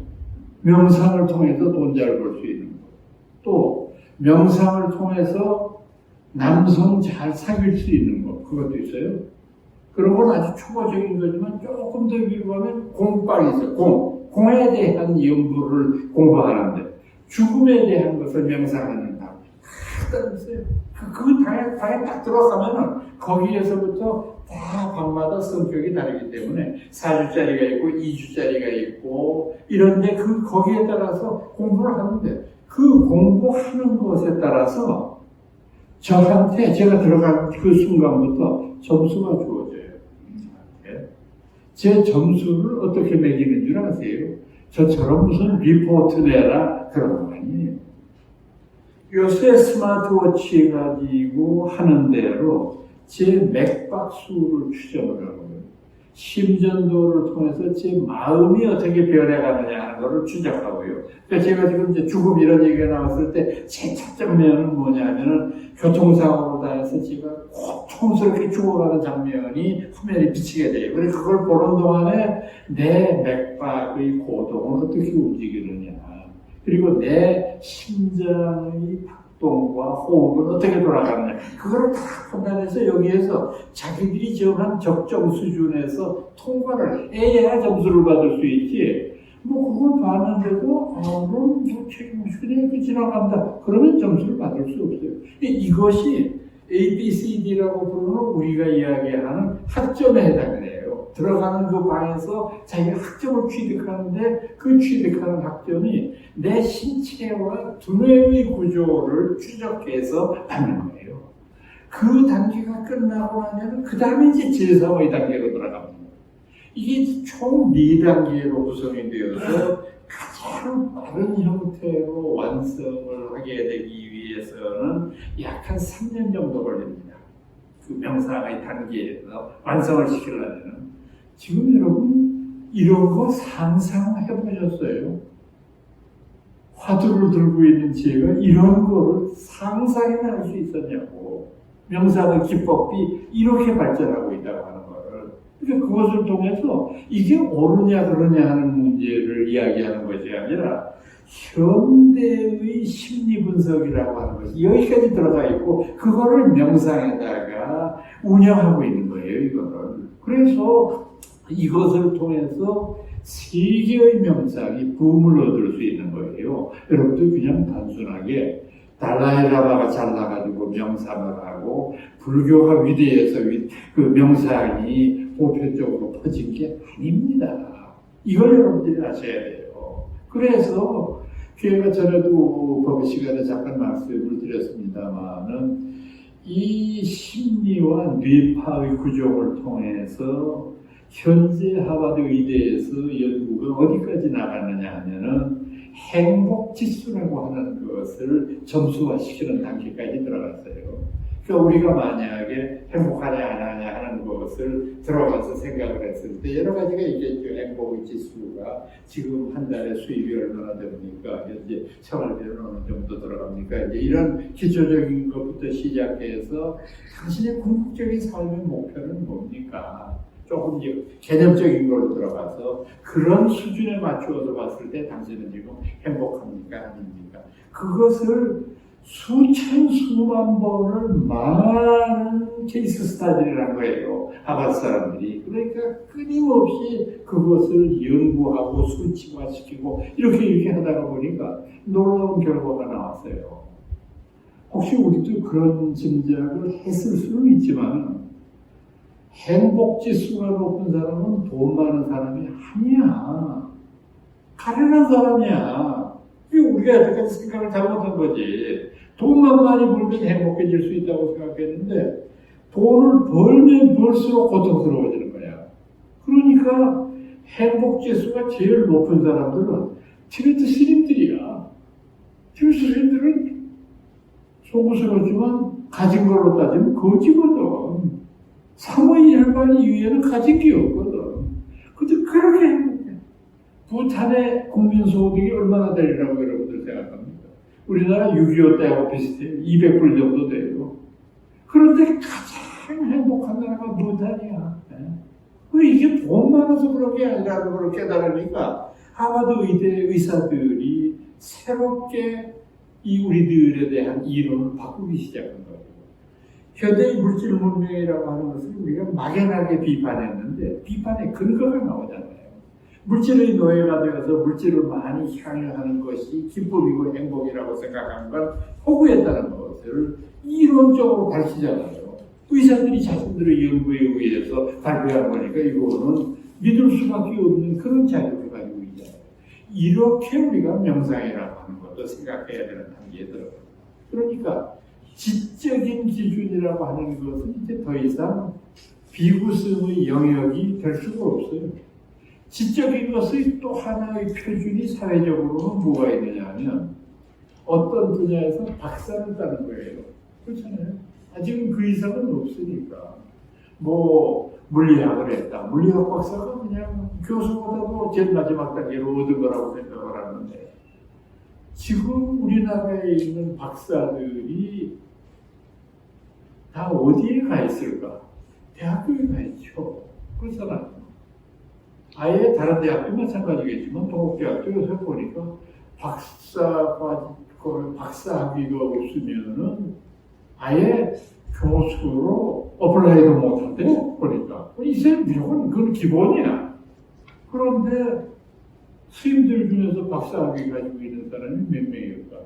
명상을 통해서 돈 잘 벌 수 있는 것. 또 명상을 통해서 남성 잘 사귈 수 있는 것. 그것도 있어요. 그런 건 아주 초보적인 거지만 조금 더 위로 가면 공방이 있어요. 공에 대한 연구를 공부하는데 죽음에 대한 것을 명상하는 다 있어요. 그 방에 딱 들어가면은 거기에서부터 다 방마다 성격이 다르기 때문에 4주짜리가 있고 2주짜리가 있고 이런데 거기에 따라서 공부를 하는데 그 공부하는 것에 따라서 저한테 제가 들어간 그 순간부터 점수가 주어져요. 제 점수를 어떻게 매기는 줄 아세요? 저처럼 무슨 리포트 내라 그런 거 아니에요. 요새 스마트워치 가지고 하는 대로 제 맥박수를 추정을 하고요. 심전도를 통해서 제 마음이 어떻게 변해가느냐 하는 것을 추적하고요. 그러니까 제가 지금 이제 죽음 이런 얘기가 나왔을 때 제 차점면은 뭐냐면은 교통사고로 당해서 제가 고통스럽게 죽어가는 장면이 화면에 비치게 돼요. 그래서 그걸 보는 동안에 내 맥박의 고동은 어떻게 움직이느냐, 그리고 내 심장의 박동과 호흡은 어떻게 돌아가느냐, 그거를 다 판단해서 여기에서 자기들이 정한 적정 수준에서 통과를 해야 점수를 받을 수 있지. 뭐 그걸 봤는데도 그럼 그냥 지나간다 그러면 점수를 받을 수 없어요. 이것이 ABCD라고 부르는 우리가 이야기하는 학점에 해당을 해요. 들어가는 그 방에서 자기가 학점을 취득하는데 그 취득하는 학점이 내 신체와 두뇌의 구조를 추적해서 받는 거예요. 그 단계가 끝나고 나면 그 다음에 이제 제3의 단계로 들어갑니다. 이게 총 4단계로 구성이 되어서 가장 빠른 형태로 완성을 하게 되기 위해서는 약 한 3년 정도 걸립니다. 그 명상의 단계에서 완성을 시키려면. 지금 여러분 이런 거 상상해 보셨어요? 화두를 들고 있는 제가 이런 거를 상상이나 할 수 있었냐고. 명상의 기법이 이렇게 발전하고 있다고 하는 거를. 그러니까 그것을 통해서 이게 옳으냐 그러냐 하는 문제를 이야기하는 것이 아니라 현대의 심리 분석이라고 하는 것이 여기까지 들어가 있고 그거를 명상에다가 운영하고 있는 거예요, 이거를. 그래서 이것을 통해서 세계의 명상이 붐을 얻을 수 있는 거예요. 여러분들 그냥 단순하게 달라이라마가 잘나가지고 명상을 하고 불교가 위대해서 그 명상이 보편적으로 퍼진 게 아닙니다. 이걸 여러분들이 아셔야 돼요. 그래서 제가 전에도 법의 시간에 잠깐 말씀을 드렸습니다만은 이 심리와 뇌파의 구조를 통해서 현재 하버드 의대에서 연구가 어디까지 나갔느냐 하면은 행복 지수라고 하는 것을 점수화시키는 단계까지 들어갔어요. 그러니까 우리가 만약에 행복하냐 안 하냐 하는 것을 들어가서 생각을 했을 때 여러 가지가 있겠죠. 행복의 지수가 지금 한 달에 수입이 얼마나 됩니까? 현재 생활비는 어느 정도 들어갑니까? 이제 이런 기초적인 것부터 시작해서 당신의 궁극적인 삶의 목표는 뭡니까? 조금 개념적인 걸로 들어가서 그런 수준에 맞추어서 봤을 때 당신은 지금 행복합니까? 아닙니까? 그것을 수천 수만 번을 많은 케이스 스타디를 한 거예요. 하버드 사람들이. 그러니까 끊임없이 그것을 연구하고 수치화시키고 이렇게 하다가 보니까 놀라운 결과가 나왔어요. 혹시 우리도 그런 짐작을 했을 수는 있지만 행복지수가 높은 사람은 돈 많은 사람이 아니야. 가련한 사람이야. 우리가 여태까지 생각을 잘못한 거지. 돈만 많이 벌면 행복해질 수 있다고 생각했는데 돈을 벌면 벌수록 고통스러워지는 거야. 그러니까 행복지수가 제일 높은 사람들은 티베트 스님들이야. 티베트 스님들은 속으스럽지만 가진 걸로 따지면 거지거든. 사모의 일반 이외에는 가진 게 없거든. 근데 그렇게 행복해. 부탄의 국민소득이 얼마나 되리라고 여러분들 생각합니까? 우리나라 6.25 때하고 비슷해요. 200불 정도 돼요. 그런데 가장 행복한 나라가 부탄이야. 이게 돈 많아서 그런 게 아니라는 걸 깨달으니까 하버드 의대 의사들이 새롭게 이 우리들에 대한 이론을 바꾸기 시작한 거예요. 현대의 물질 문명이라고 하는 것을 우리가 막연하게 비판했는데 비판의 근거가 나오잖아요. 물질의 노예가 되어서 물질을 많이 향유하는 것이 기쁨이고 행복이라고 생각한 건 허구했다는 것을 이론적으로 밝히잖아요. 의사들이 자신들의 연구에 의해서 발표한 거니까 이거는 믿을 수밖에 없는 그런 자료를 가지고 있잖아요. 이렇게 우리가 명상이라고 하는 것도 생각해야 되는 단계에 들어가요. 그러니까 지적인 기준이라고 하는 것은 이제 더 이상 비구성의 영역이 될 수가 없어요. 지적인 것의 또 하나의 표준이 사회적으로는 뭐가 있느냐 하면 어떤 분야에서 박사를 따는 거예요. 그렇잖아요. 아직은 그 이상은 없으니까. 물리학을 했다. 물리학 박사가 그냥 교수보다도 제일 마지막 단계로 얻은 거라고 생각을 하는데, 지금 우리나라에 있는 박사들이 다 어디에 가 있을까? 대학교에 가 있죠. 그렇잖아요. 아예 다른 대학도 마찬가지겠지만 동국대학교 요새 보니까 박사학위가 없으면은 아예 교수로 어플라이도 못한대. 보니까 이제 무조건 그건 기본이야. 그런데 스님들 중에서 박사학위 가지고 있는 사람이 몇 명일까?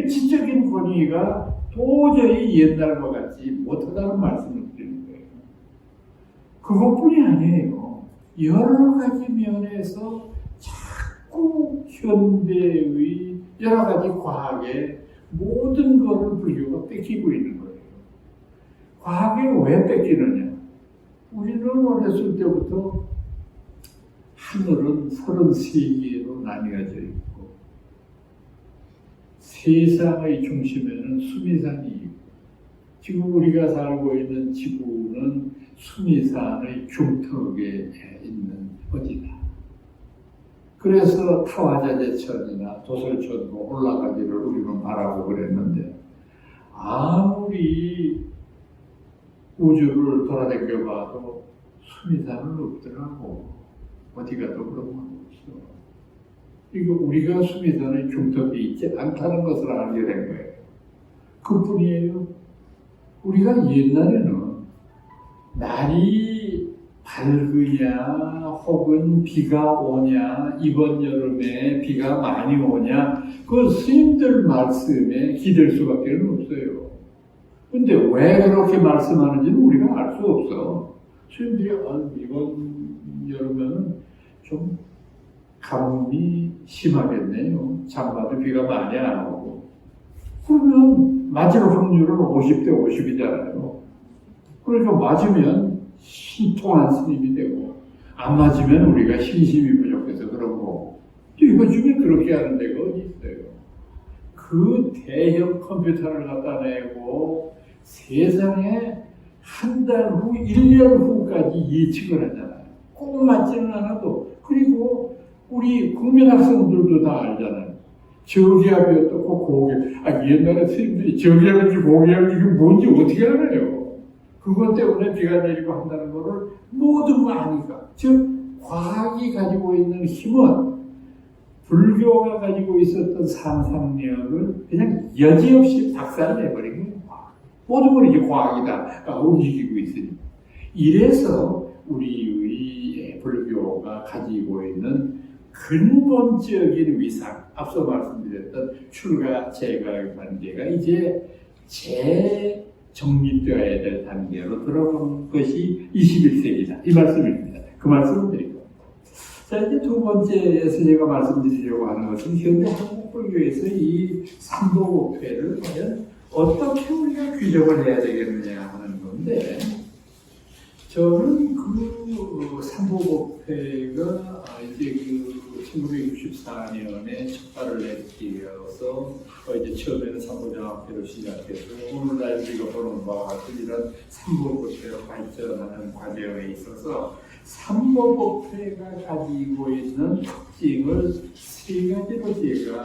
지적인 권위가 도저히 옛날과 같이 못하다는 말씀을 드리는 거예요. 그것뿐이 아니에요. 여러 가지 면에서 자꾸 현대의 여러 가지 과학의 모든 것을 불교가 뺏기고 있는 거예요. 과학이 왜 뺏기느냐? 우리는 어렸을 때부터 하늘은 33개로 나뉘어져 있고 세상의 중심에는 수미산이 있고, 지금 우리가 살고 있는 지구는 수미산의 중턱에 있는 어디다. 그래서 타화자재천이나 도솔천으로 올라가기를 우리는 바라고 그랬는데, 아무리 우주를 돌아다녀봐도 수미산은 없더라고. 어디 가도 그런 건 없어. 이거 우리가 수미산의 중턱에 있지 않다는 것을 알게 된 거예요. 그뿐이에요. 우리가 옛날에는 날이 밝으냐 혹은 비가 오냐, 이번 여름에 비가 많이 오냐, 그 스님들 말씀에 기댈 수밖에 없어요. 근데 왜 그렇게 말씀하는지는 우리가 알 수 없어. 스님들이 이번 여름에는 좀 가뭄이 심하겠네요. 잠바도 비가 많이 안 오고. 그러면 맞을 확률은 50대 50이잖아요. 그러니까 맞으면 신통한 스님이 되고, 안 맞으면 우리가 신심이 부족해서 그런 거고. 또 이거 중에 그렇게 하는 데가 어디 있어요? 그 대형 컴퓨터를 갖다 내고 세상에 한 달 후, 1년 후까지 예측을 하잖아요. 꼭 맞지는 않아도. 그리고 우리 국민학생들도 다 알잖아요. 저기압이 어떻고 고기압. 옛날에 스님들이 저기압인지 고기압인지 이게 뭔지 어떻게 알아요? 그것 때문에 비가 내리고 한다는 거를 모두 아니까. 즉 과학이 가지고 있는 힘은 불교가 가지고 있었던 상상력을 그냥 여지없이 박살내버린 거예요. 모든 걸 이제 과학이다 움직이고 있으니. 이래서 우리의 불교가 가지고 있는 근본적인 위상, 앞서 말씀드렸던 출가 재가의 관계가 이제 재정립되어야 될 단계로 들어간 것이 21세기다. 이 말씀입니다. 그 말씀을 드리고. 자, 이제 두 번째에서 제가 말씀드리려고 하는 것은 현대 한국 불교에서 이 삼보법회를 과연 어떻게 우리가 규정을 해야 되겠느냐 하는 건데, 저는 그 삼보법회가 이제 그 1964년에 첫발을 내딛어서 이제 처음에는 삼보정학회로 시작해서 오늘날 우리가 보는 바와 같은 이런 삼보법회로 발전하는 과정에 있어서 삼보법회가 가지고 있는 특징을 세 가지로 제가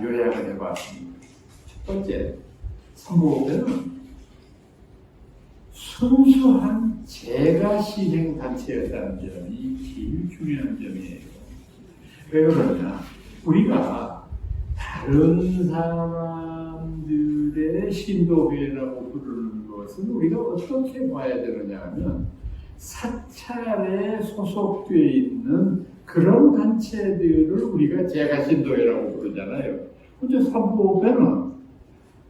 요약을 해봤습니다. 첫 번째, 삼보법회는 순수한 제가 실행 단체였다는 점이 제일 중요한 점이에요. 왜 그러냐? 우리가 다른 사람들의 신도회라고 부르는 것은 우리가 어떻게 봐야 되느냐 하면, 사찰에 소속되어 있는 그런 단체들을 우리가 제가신도회라고 부르잖아요. 근데 삼보법회는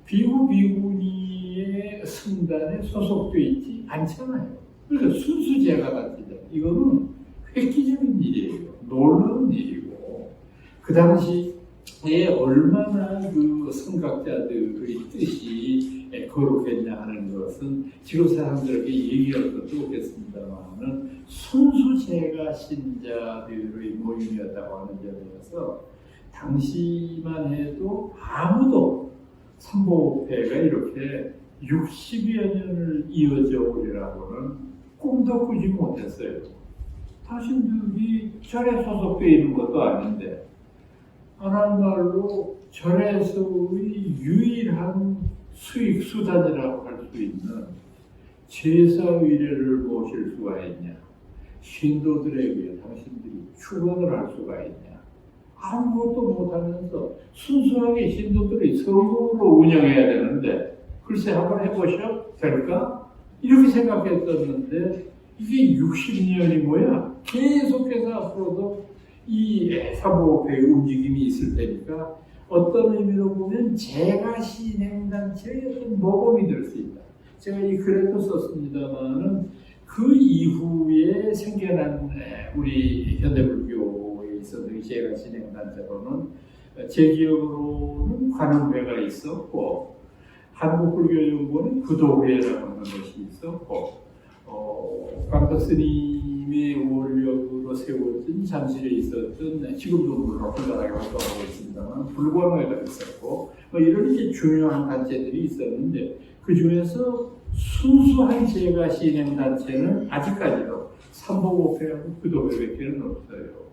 비구비구니의 승단에 소속되어 있지 않잖아요. 그러니까 순수 제가단체잖아요. 이거는 획기적인 일이에요. 놀라운 일이고, 그 당시에 얼마나 그 선각자들의 뜻이 거룩했냐 하는 것은 지금 사람들에게 얘기할 것도 없겠습니다만은 순수 제가 신자들의 모임이었다고 하는 점에서 당시만 해도 아무도 삼보법회가 이렇게 60여 년을 이어져 오리라고는 꿈도 꾸지 못했어요. 당신들이 절에 소속되어 있는 것도 아닌데, 하나님 말로 절에서의 유일한 수익 수단이라고 할 수 있는 제사 의례를 모실 수가 있냐? 신도들에게 당신들이 축원을 할 수가 있냐? 아무것도 못하면서 순수하게 신도들이 성공으로 운영해야 되는데, 글쎄 한번 해보셔? 될까? 이렇게 생각했었는데 이게 60년이 뭐야? 계속해서 앞으로도 이 사모회의 움직임이 있을 테니까 어떤 의미로 보면 제가 신행단체의 어떤 모범이 될 수 있다. 제가 이 글에도 썼습니다만은 그 이후에 생겨난 우리 현대불교에 있어서 제가 신행단체로는 제 기억으로는 관음회가 있었고 한국불교연구원은 구도회라고 하는 것이 있었고 광덕 스님의 원력으로 세워진 잠실에 있었던 지금도 물론 혼자하게 활동하고 있습니다만 불광회가 있었고 이런 이제 중요한 단체들이 있었는데 그 중에서 순수한 제가 진행 단체는 아직까지도 삼보법회하고 구도회밖에는 없어요.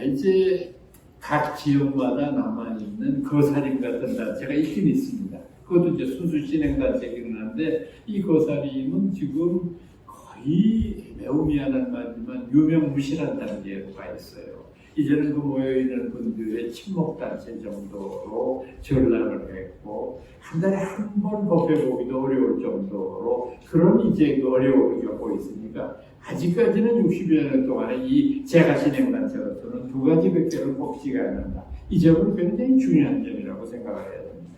이제 각 지역마다 남아있는 거사림 같은 단체가 있긴 있습니다. 그것도 이제 순수 진행 단체이긴 한데 이 거사림은 지금 거의 매우 미안한 말이지만 유명무실한 단계로 가 있어요. 이제는 그 모여있는 분들의 친목단체 정도로 전락을 했고 한 달에 한 번 법회 보기도 어려울 정도로 그런 이제 그 어려움을 겪고 있으니까 아직까지는 60여 년 동안에 이 제가 진행단체로서는 두 가지 백개를 뽑지가 않는다. 이 점은 굉장히 중요한 점이라고 생각을 해야 됩니다.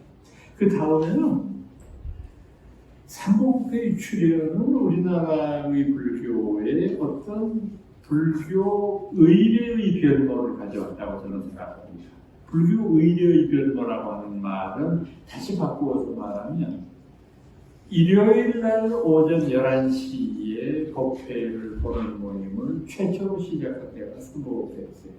그 다음에는 삼복회의 출현은 우리나라의 불교의 어떤 불교 의례의 변모를 가져왔다고 저는 생각합니다. 불교 의례의 변모라고 하는 말은 다시 바꾸어서 말하면 일요일 날 오전 11시에 법회를 보는 모임을 최초로 시작한 데가 삼복회였어요.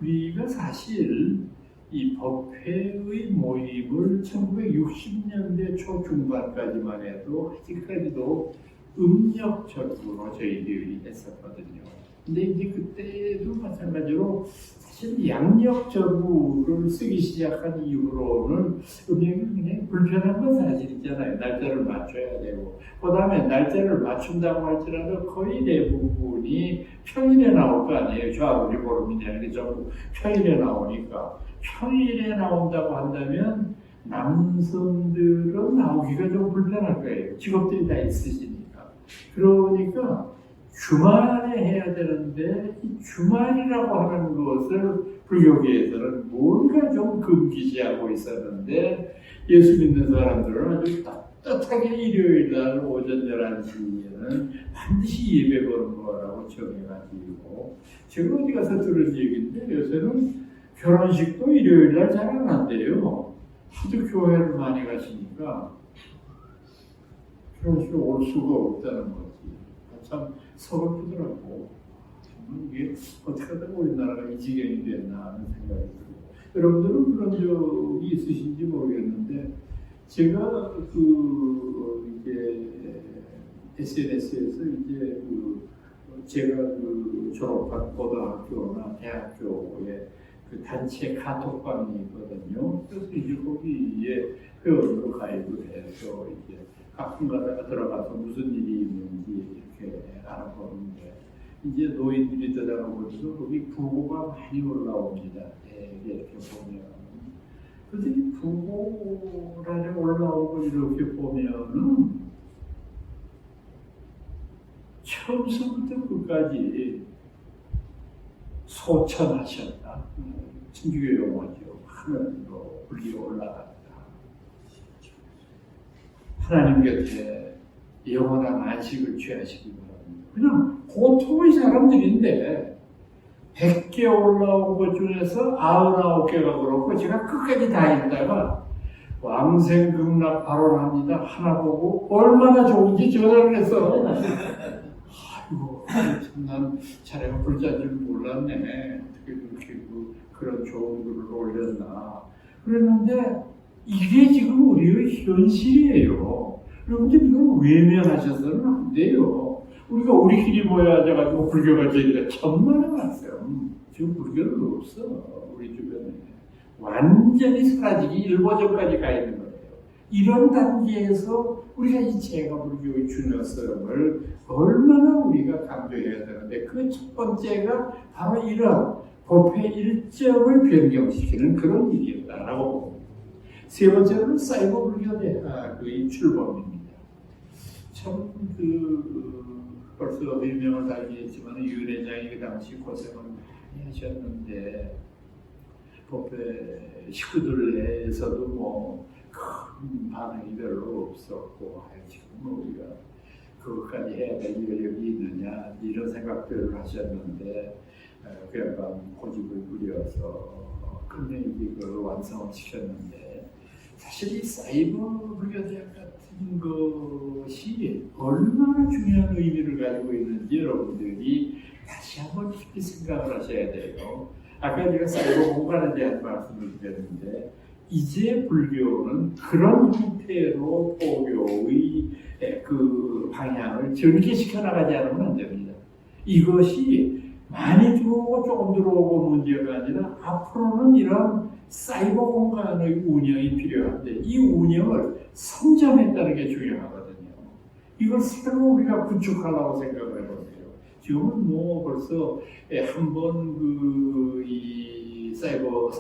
우리가 사실 이 법회의 모임을 1960년대 초중반까지만 해도 아직까지도 음력적으로 저희들이 했었거든요. 근데 이제 그때도 마찬가지로 사실 양력적으로를 쓰기 시작한 이후로는 음력이 그냥 불편한 건 사실이잖아요. 날짜를 맞춰야 되고 그 다음에 날짜를 맞춘다고 할지라도 거의 대부분이 평일에 나올 거 아니에요. 좌우리 보름이 되는 게 전부 평일에 나오니까 평일에 나온다고 한다면 남성들은 나오기가 좀 불편할 거예요. 직업들이 다 있으시니까. 그러니까 주말에 해야 되는데 이 주말이라고 하는 것을 불교계에서는 뭔가 좀 금기시하고 있었는데 예수 믿는 사람들은 아주 떳떳하게 일요일 날 오전 11시에는 반드시 예배 보는 거라고 정해가지고 제가 어디 가서 들은 얘기인데 요새는 결혼식도 일요일 날 잘 안 한대요. 하도 교회를 많이 가시니까 결혼식에 올 수가 없다는 거지. 참 서글프더라고. 정말 이게 어떻게 하다 우리나라가 이 지경이 됐나 하는 생각이 들고. 여러분들은 그런 적이 있으신지 모르겠는데 제가 이게 SNS에서 이제 제가 졸업한 고등학교나 대학교에 그 단체 카톡방이 있거든요. 그래서 이제 거기에 회원으로 가입을 해서 이제 가끔 가다가 들어가서 무슨 일이 있는지 이렇게 알아보는데 이제 노인들이 들어가면서 거기 부고가 많이 올라옵니다. 이렇게 보면. 그래서 이 부고란에 올라오고 이렇게 보면은 처음부터 끝까지 소천하셨다. 천주교 용어죠. 하늘로 불리어 올라갔다. 하나님 곁에 영원한 안식을 취하시기 바랍니다. 그냥 보통의 사람들인데 100개 올라온 것 중에서 99개가 그렇고 제가 끝까지 다 읽다가 왕생극락 발언합니다. 하나 보고 얼마나 좋은지 전화를 했어. 아이고 참 난 자네가 불자인 줄 몰랐네. 어떻게 그렇게 그런 좋은 글을 올렸나. 그랬는데 이게 지금 우리의 현실이에요. 여러분들 이걸 외면하셔서는 안 돼요. 우리가 우리끼리 모여 앉아가지고 불교가 저희가 천만에 왔어요. 지금 불교는 없어. 우리 주변에. 완전히 사라지기 일보 전까지 가 있는 거예요. 이런 단계에서 우리가 이 제가 불교의 중요성을 얼마나 우리가 강조해야 되는데 그 첫 번째가 바로 이런 법의 일정을 변경시키는 그런 일이었다라고 봅니다. 세 번째로는 사이버 불교 대학의 출범입니다. 참 벌써 일명을 달리했지만 유은회장이 그 당시 고생을 많이 하셨는데 법회 식구들 내에서도 뭐 큰 반응이 별로 없었고 지금 우리가 그것까지 해야 될 여력이 있느냐 이런 생각들을 하셨는데 그 양반 고집을 부려서 끝내 이걸 완성을 시켰는데 사실 이 사이버 불교대학 같은 것이 얼마나 중요한 의미를 가지고 있는지 여러분들이 다시 한번 깊이 생각을 하셔야 돼요. 아까 제가 사이버 공간에 대한 말씀을 드렸는데 이제 불교는 그런 형태로 포교의 그 방향을 전개시켜 나가지 않으면 안 됩니다. 이것이 많이 들어오고 조금 들어오고 문제가 아니라 앞으로는 이런 사이버 공간의 운영이 필요한데 이 운영을 선점했다는 게 중요하거든요. 이걸 새로 우리가 구축하려고 생각을 해보세요. 지금은 뭐 벌써 한번 이 사이버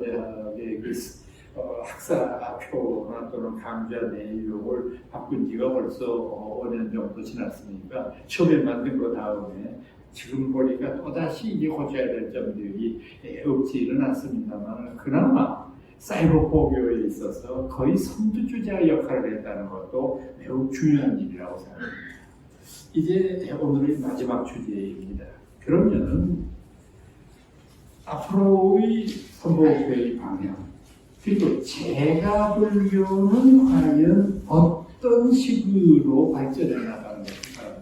대학의 그 학사표나 또는 강좌 내용을 바꾼 지가 벌써 5년 정도 지났으니까 처음에 만든 거 다음에 지금 보니까 또다시 이제 고쳐야 될 점들이 없지는 않습니다만 그나마 사이버 포교에 있어서 거의 선두주자 역할을 했다는 것도 매우 중요한 일이라고 생각합니다. 이제 오늘의 마지막 주제입니다. 그러면 앞으로의 선보교의 방향 그리고 제가 불교는 과연 어떤 식으로 발전해 나가는 것인가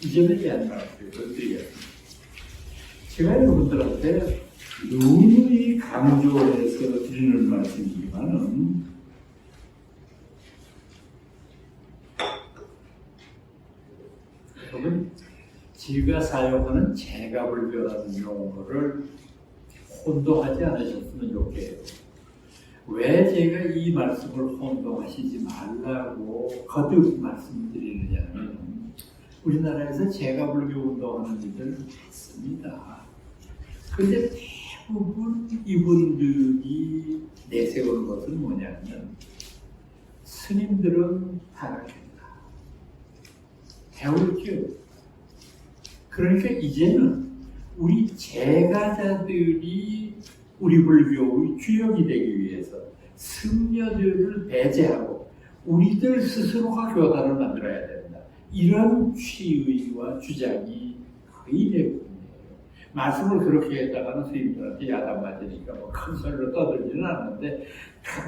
이 점에 대한 말씀을 드리겠습니다. 제가 여러분들한테 누누이 강조해서 드리는 말씀이지만은 여러분 제가 사용하는 제가 불교라는 용어를 혼동하지 않으셨으면 좋겠어요. 왜 제가 이 말씀을 혼동하시지 말라고 거듭 말씀드리느냐면 우리나라에서 제가 불교 운동하는 분들 많습니다. 그런데 대부분 이분들이 내세우는 것은 뭐냐면 스님들은 타락했다. 배울 게 없다. 그러니까 이제는 우리 제가자들이 우리 불교의 주역이 되기 위해서 승려들을 배제하고 우리들 스스로가 교단을 만들어야 된다. 이런 취의와 주장이 거의 대부분이에요. 말씀을 그렇게 했다가는 스님들한테 야단 맞으니까 뭐 큰 소리로 떠들지는 않는데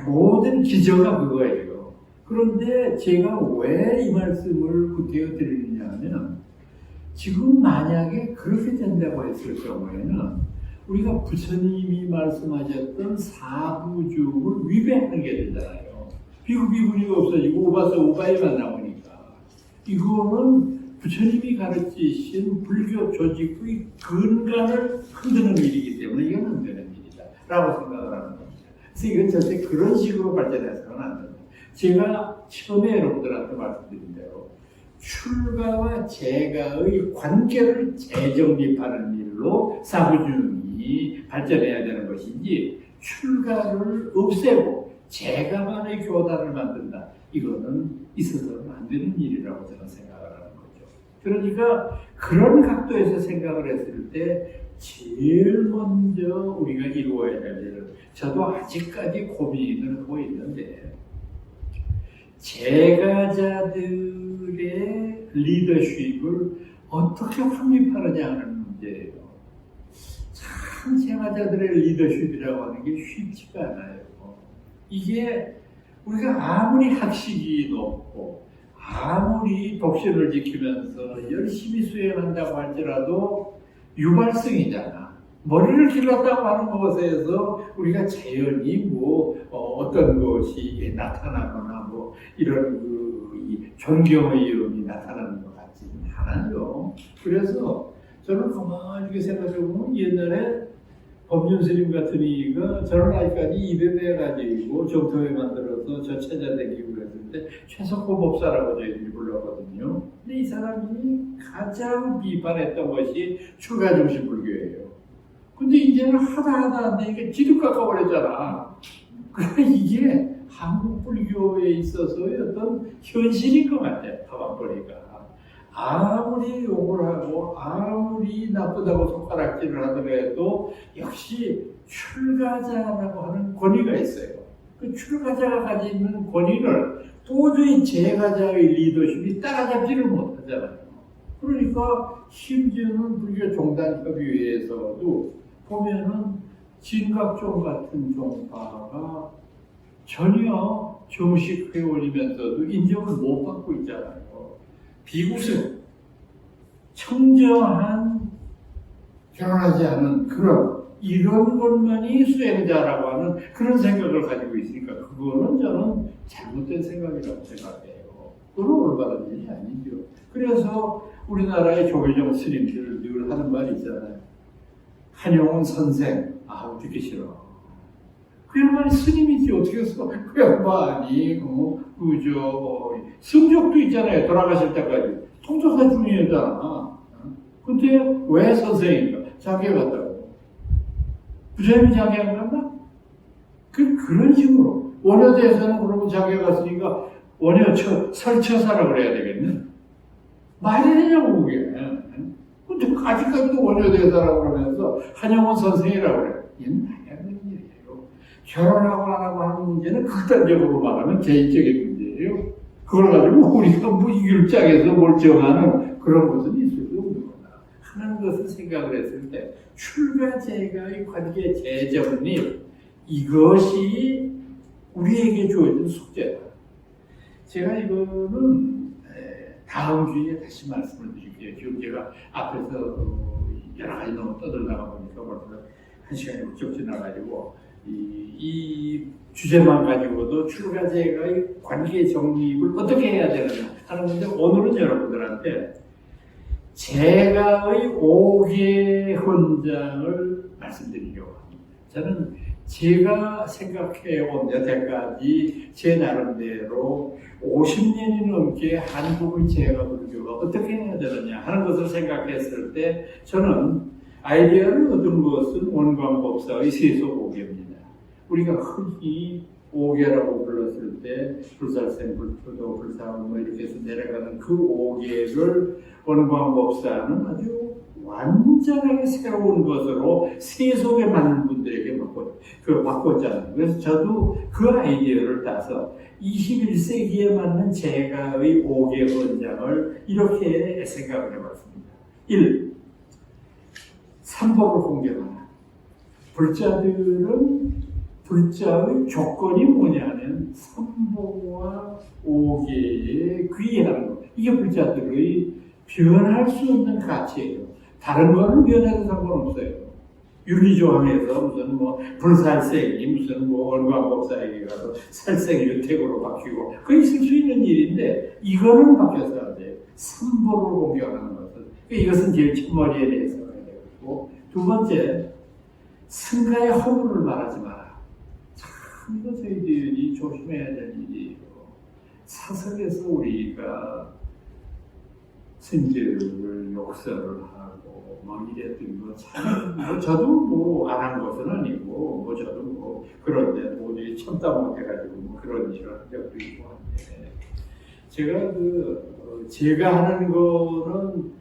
모든 기저가 그거예요. 그런데 제가 왜 이 말씀을 구태여 드리느냐 하면 지금 만약에 그렇게 된다고 했을 경우에는 우리가 부처님이 말씀하셨던 사부죽을 위배하게 되잖아요. 비구비구니가 없어지고 오바서 오바에만 나오니까 이거는 부처님이 가르치신 불교 조직의 근간을 흔드는 일이기 때문에 이건 안 되는 일이다 라고 생각을 하는 겁니다. 그래서 이건 절대 그런 식으로 발전해서는 안 됩니다. 제가 처음에 여러분들한테 말씀드린 대로 출가와 재가의 관계를 재정립하는 일로 사부중이 발전해야 되는 것이지 출가를 없애고 재가만의 교단을 만든다. 이거는 있어서는 안 되는 일이라고 저는 생각을 하는 거죠. 그러니까 그런 각도에서 생각을 했을 때 제일 먼저 우리가 이루어야 될 일은 저도 아직까지 고민을 하고 있는데 제가자들의 리더십을 어떻게 확립하느냐 하는 문제예요. 참 제가자들의 리더십이라고 하는 게 쉽지가 않아요. 이게 우리가 아무리 학식이 높고 아무리 독신을 지키면서 열심히 수행한다고 할지라도 유발성이잖아. 머리를 길렀다고 하는 것에서 우리가 자연히 어떤 것이 나타나거나 이런 이 존경의 의미 나타나는 것 같지는 않아요. 그래서 저는 가만히 이렇게 생각해보면 옛날에 법륜 스님 같은 이가 저런 아이까지 입에 매가지고 정통에 만들어서 저 찾아다니고 그랬는데 최석호 법사라고 저희들이 불렀거든요. 근데 이 사람이 가장 비판했던 것이 출가정신 불교예요. 근데 이제는 하다 이게 지도 깎아버렸잖아. 그러니까 이게 한국 불교에 있어서의 어떤 현실인 것 같아요. 가만 보니까. 아무리 욕을 하고 아무리 나쁘다고 손가락질을 하더라도 역시 출가자라고 하는 권위가 있어요. 그 출가자가 가지고 있는 권위를 도저히 제가자의 리더십이 따라잡지를 못하잖아요. 그러니까 심지어는 불교 종단협의회에서도 보면은 진각종 같은 종파가 전혀 정식 회원이면서도 인정을 못 받고 있잖아요. 비구세, 청정한 결혼하지 않은 이런 것만이 수행자라고 하는 그런 생각을 가지고 있으니까 그거는 저는 잘못된 생각이라고 생각해요. 그건 올바른 일이 아니죠. 그래서 우리나라의 조계종 스님들 늘 하는 말이 있잖아요. 한용운 선생, 듣기 싫어. 그 양반이 스님이지 어떻게 써? 그 양반이 성적도 있잖아요. 돌아가실 때까지 통조사 중이었잖아. 근데 왜 선생인가? 자기가 갔다고. 부처님이 자기가 안 간다? 그런 식으로 원효대에서는 그러면 자기가 갔으니까 원효 설처사라고 그래야 되겠네. 말이 되냐고 그게. 근데 아직까지도 원효대사라고 그러면서 한영원 선생이라고 그래. 옛날에 결혼하고 안 하고 하는 문제는 극단적으로 말하면 개인적인 문제예요. 그걸 가지고 우리가 이길 짝에서 뭘 정하는 그런 것은 있을 수 없는 거다. 하는 것을 생각을 했을 때 출가제가의 관계 재정립 이것이 우리에게 주어진 숙제다. 제가 이거는 다음 주에 다시 말씀을 드릴게요. 지금 제가 앞에서 여러 가지 너무 떠들다가 보니까 벌써 한 시간이 훌쩍 지나가지고 이 주제만 가지고도 출가제가의 관계 정립을 어떻게 해야 되느냐 하는 건데 오늘은 여러분들한테 제가의 5개 헌장을 말씀드리려고 합니다. 저는 제가 생각해온 여태까지 제 나름대로 50년이 넘게 한국의 제가 불교가 어떻게 해야 되느냐 하는 것을 생각했을 때 저는 아이디어를 얻은 것은 원광법사의 세속 5개입니다. 우리가 흔히 5개라고 불렀을 때 불살생, 불토도, 불사음 이렇게 해서 내려가는 그 5개를 원광법사는 아주 완전하게 새로운 것으로 세속에 맞는 분들에게 바꿨잖아요. 그래서 저도 그 아이디어를 따서 21세기에 맞는 제가의 5개 헌장을 이렇게 생각을 해봤습니다. 1. 삼법을 공경하라. 불자의 조건이 뭐냐면 삼보와 5개에 귀의하는 것. 이게 불자들의 변할 수 없는 가치예요. 다른 거는 변해도 상관없어요. 윤리조항에서 무슨 불살생이 무슨 원광법사에게 가서 살생유택으로 바뀌고 그게 있을 수 있는 일인데 이거는 바뀌어서 안 돼요. 삼보를 공경하는 것은 이것은 제일 첫머리에 대해서 해야 되고 두 번째 승가의 허물을 말하지 마라. 참 이거 저희들이 조심해야 될 일이에요. 사석에서 우리가 스님들을 욕설을 하고 이랬던 거 참 저도 안 한 것은 아니고 저도 그런데 도저히 참다 못해가지고 그런 일을 한 적도 있고 한데 제가 하는 거는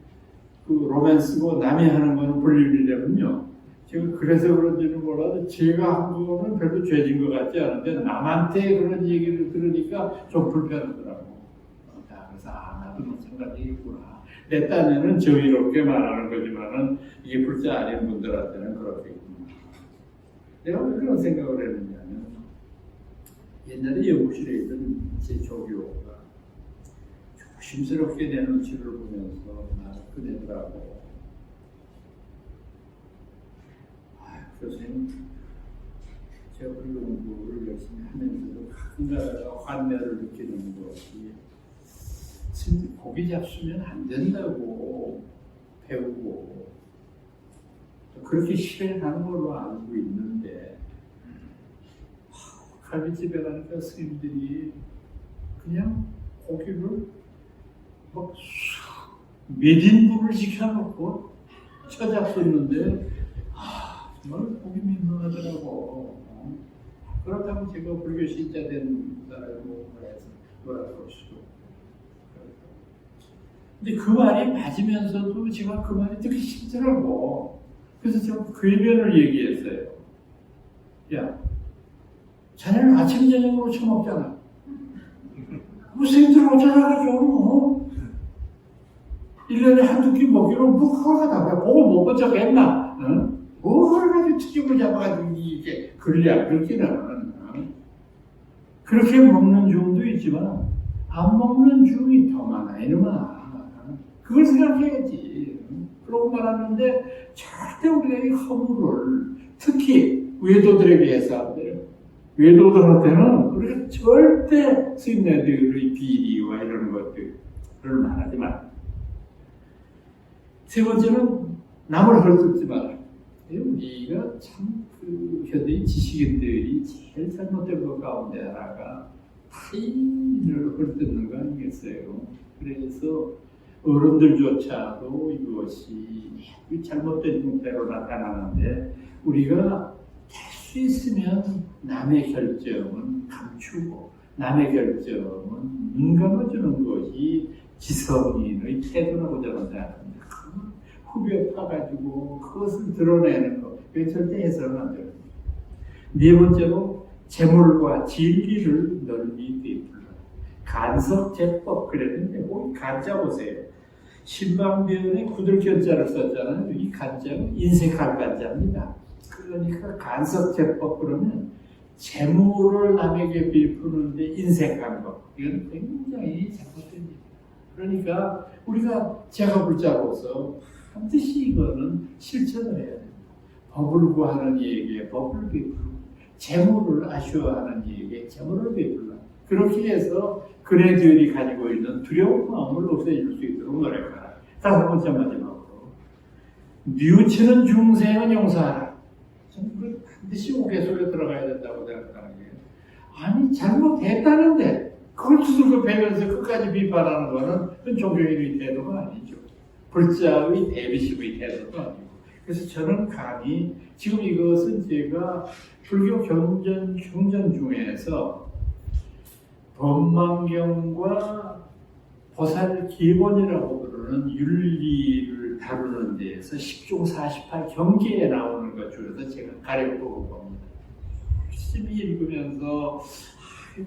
로맨스고 남이 하는 거는 불륜이라면요. 제가 그래서 그런지는 몰라도 제가 한 거는 별로 죄진 것 같지 않은데 남한테 그런 얘기를 들으니까 좀 불편하더라고. 그래서 나도 마찬가지겠구나. 내 딴에는 정의롭게 말하는 거지만은 이게 불자 아닌 분들한테는 그렇겠구나. 내가 왜 그런 생각을 했느냐면 옛날에 연구실에 있던 제 조교가 조심스럽게 내 눈치를 보면서 나를 꺼내더라고. 교수님, 제가 공부를 열심히 하면서도 가끔가다 환멸을 느끼는 것이 고기 잡수면 안 된다고 배우고 그렇게 실행하는 걸로 알고 있는데 갈비집에 가니까 스님들이 그냥 고기를 막 몇 인분을 시켜놓고 쳐잡섰는데 정말 고기 민망하더라고. 그렇다고 제가 불교 신자 된 사람이고 해서 돌아볼 수도 없고. 근데 그 말이 맞으면서도 제가 그 말이 되게 싫더라고. 그래서 제가 궤변을 얘기했어요. 야, 자네는 아침 저녁으로 처먹잖아. 무슨 힘들어 어쩌라고 1년에 한두 끼 먹기로 뭐가 다 보고 못 본 적 했나? 응? 뭐를 가지고 튀김을 잡아가지고 이게 그러냐 그렇게는 그렇게 먹는 중도 있지만 안 먹는 중이 더 많아 이놈아. 그걸 생각해야지. 그러고 말았는데 절대 우리가 이 허물을 특히 외도들에게 해서 안 돼요. 외도들한테는 우리가 절대 스님네들의 비리와 이런 것들을 말하지 마. 세 번째는 남을 헐뜯지 마라. 우리가 참 그 현대인 지식인들이 제일 잘못된 것 가운데 하나가 타인을 헐뜯는 거 아니겠어요? 그래서 어른들조차도 이것이 잘못된 형태로 나타나는데 우리가 할 수 있으면 남의 결정은 감추고 남의 결정은 눈 감아주는 것이 지성인의 태도라고 저는 생각합니다. 후벼 파가지고 그것을 드러내는 것, 그게 절대 해서는 안 됩니다. 네 번째로 재물과 진리를 널리 베풀라. 간석제법 그랬는데 뭐 간자 보세요. 신방변에 구들견자를 썼잖아요. 이 간자는 인색할 간자입니다. 그러니까 간석제법 그러면 재물을 남에게 베푸는데 인색한 것, 이건 굉장히 잘못된 일이에요. 그러니까 우리가 제가불자로서 반드시 이거는 실천을 해야 됩니다. 법을 구하는 이에게 법을 베풀고 재물을 아쉬워하는 이에게 재물을 베풀라. 그렇게 해서 그네들이 가지고 있는 두려운 마음을 없애줄 수 있도록 노력하라. 다섯 번째 마지막으로 뉘우치는 중생은 용서하라. 저는 반드시 오개 속에 들어가야 된다고 생각하는 거예요. 아니 잘못했다는데 그걸 두들겨 패면서 끝까지 비판하는 것은 그건 종교인의 태도가 아니죠. 불자의 대비심의 태도가 아니고. 그래서 저는 감히 지금 이것은 제가 불교 경전 중전 중에서 법망경과 보살 기본이라고 부르는 윤리를 다루는 데에서 10종 48 경계에 나오는 것 중에서 제가 가려보고 봅니다. 열심히 읽으면서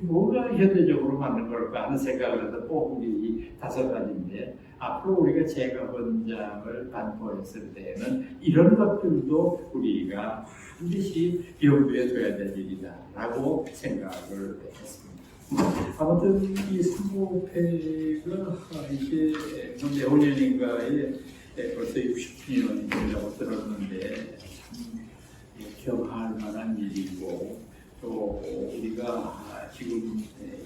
뭐가 현대적으로 맞는 걸까 하는 생각을 해서 뽑은 게 이 다섯 가지인데 앞으로 우리가 제가본장을 반포했을 때에는 이런 것들도 우리가 반드시 염두에 둬야 될 일이다라고 생각을 했습니다. 아무튼 이 삼보패가 이제 내후년인가에 벌써 60주년이 된다고 들었는데 참 경할 만한 일이고 또 우리가 지금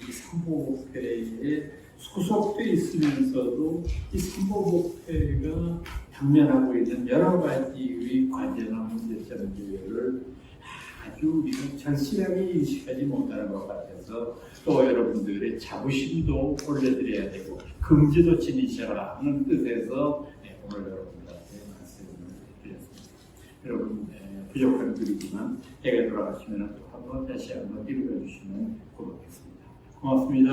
이 삼보패에 소속돼 있으면서도 이 삼보패가 당면하고 있는 여러 가지의 과제나 문제점들을 아주 우리가 절실하게 인식하지 못하는 것 같아서 또 여러분들의 자부심도 올려드려야 되고 긍지도 지니셔라 하는 뜻에서 오늘 여러분들한테 말씀을 드렸습니다. 여러분 부족한 글이지만 해가 돌아가시면 또 한번 다시 한번 읽어주시면 고맙겠습니다. 고맙습니다.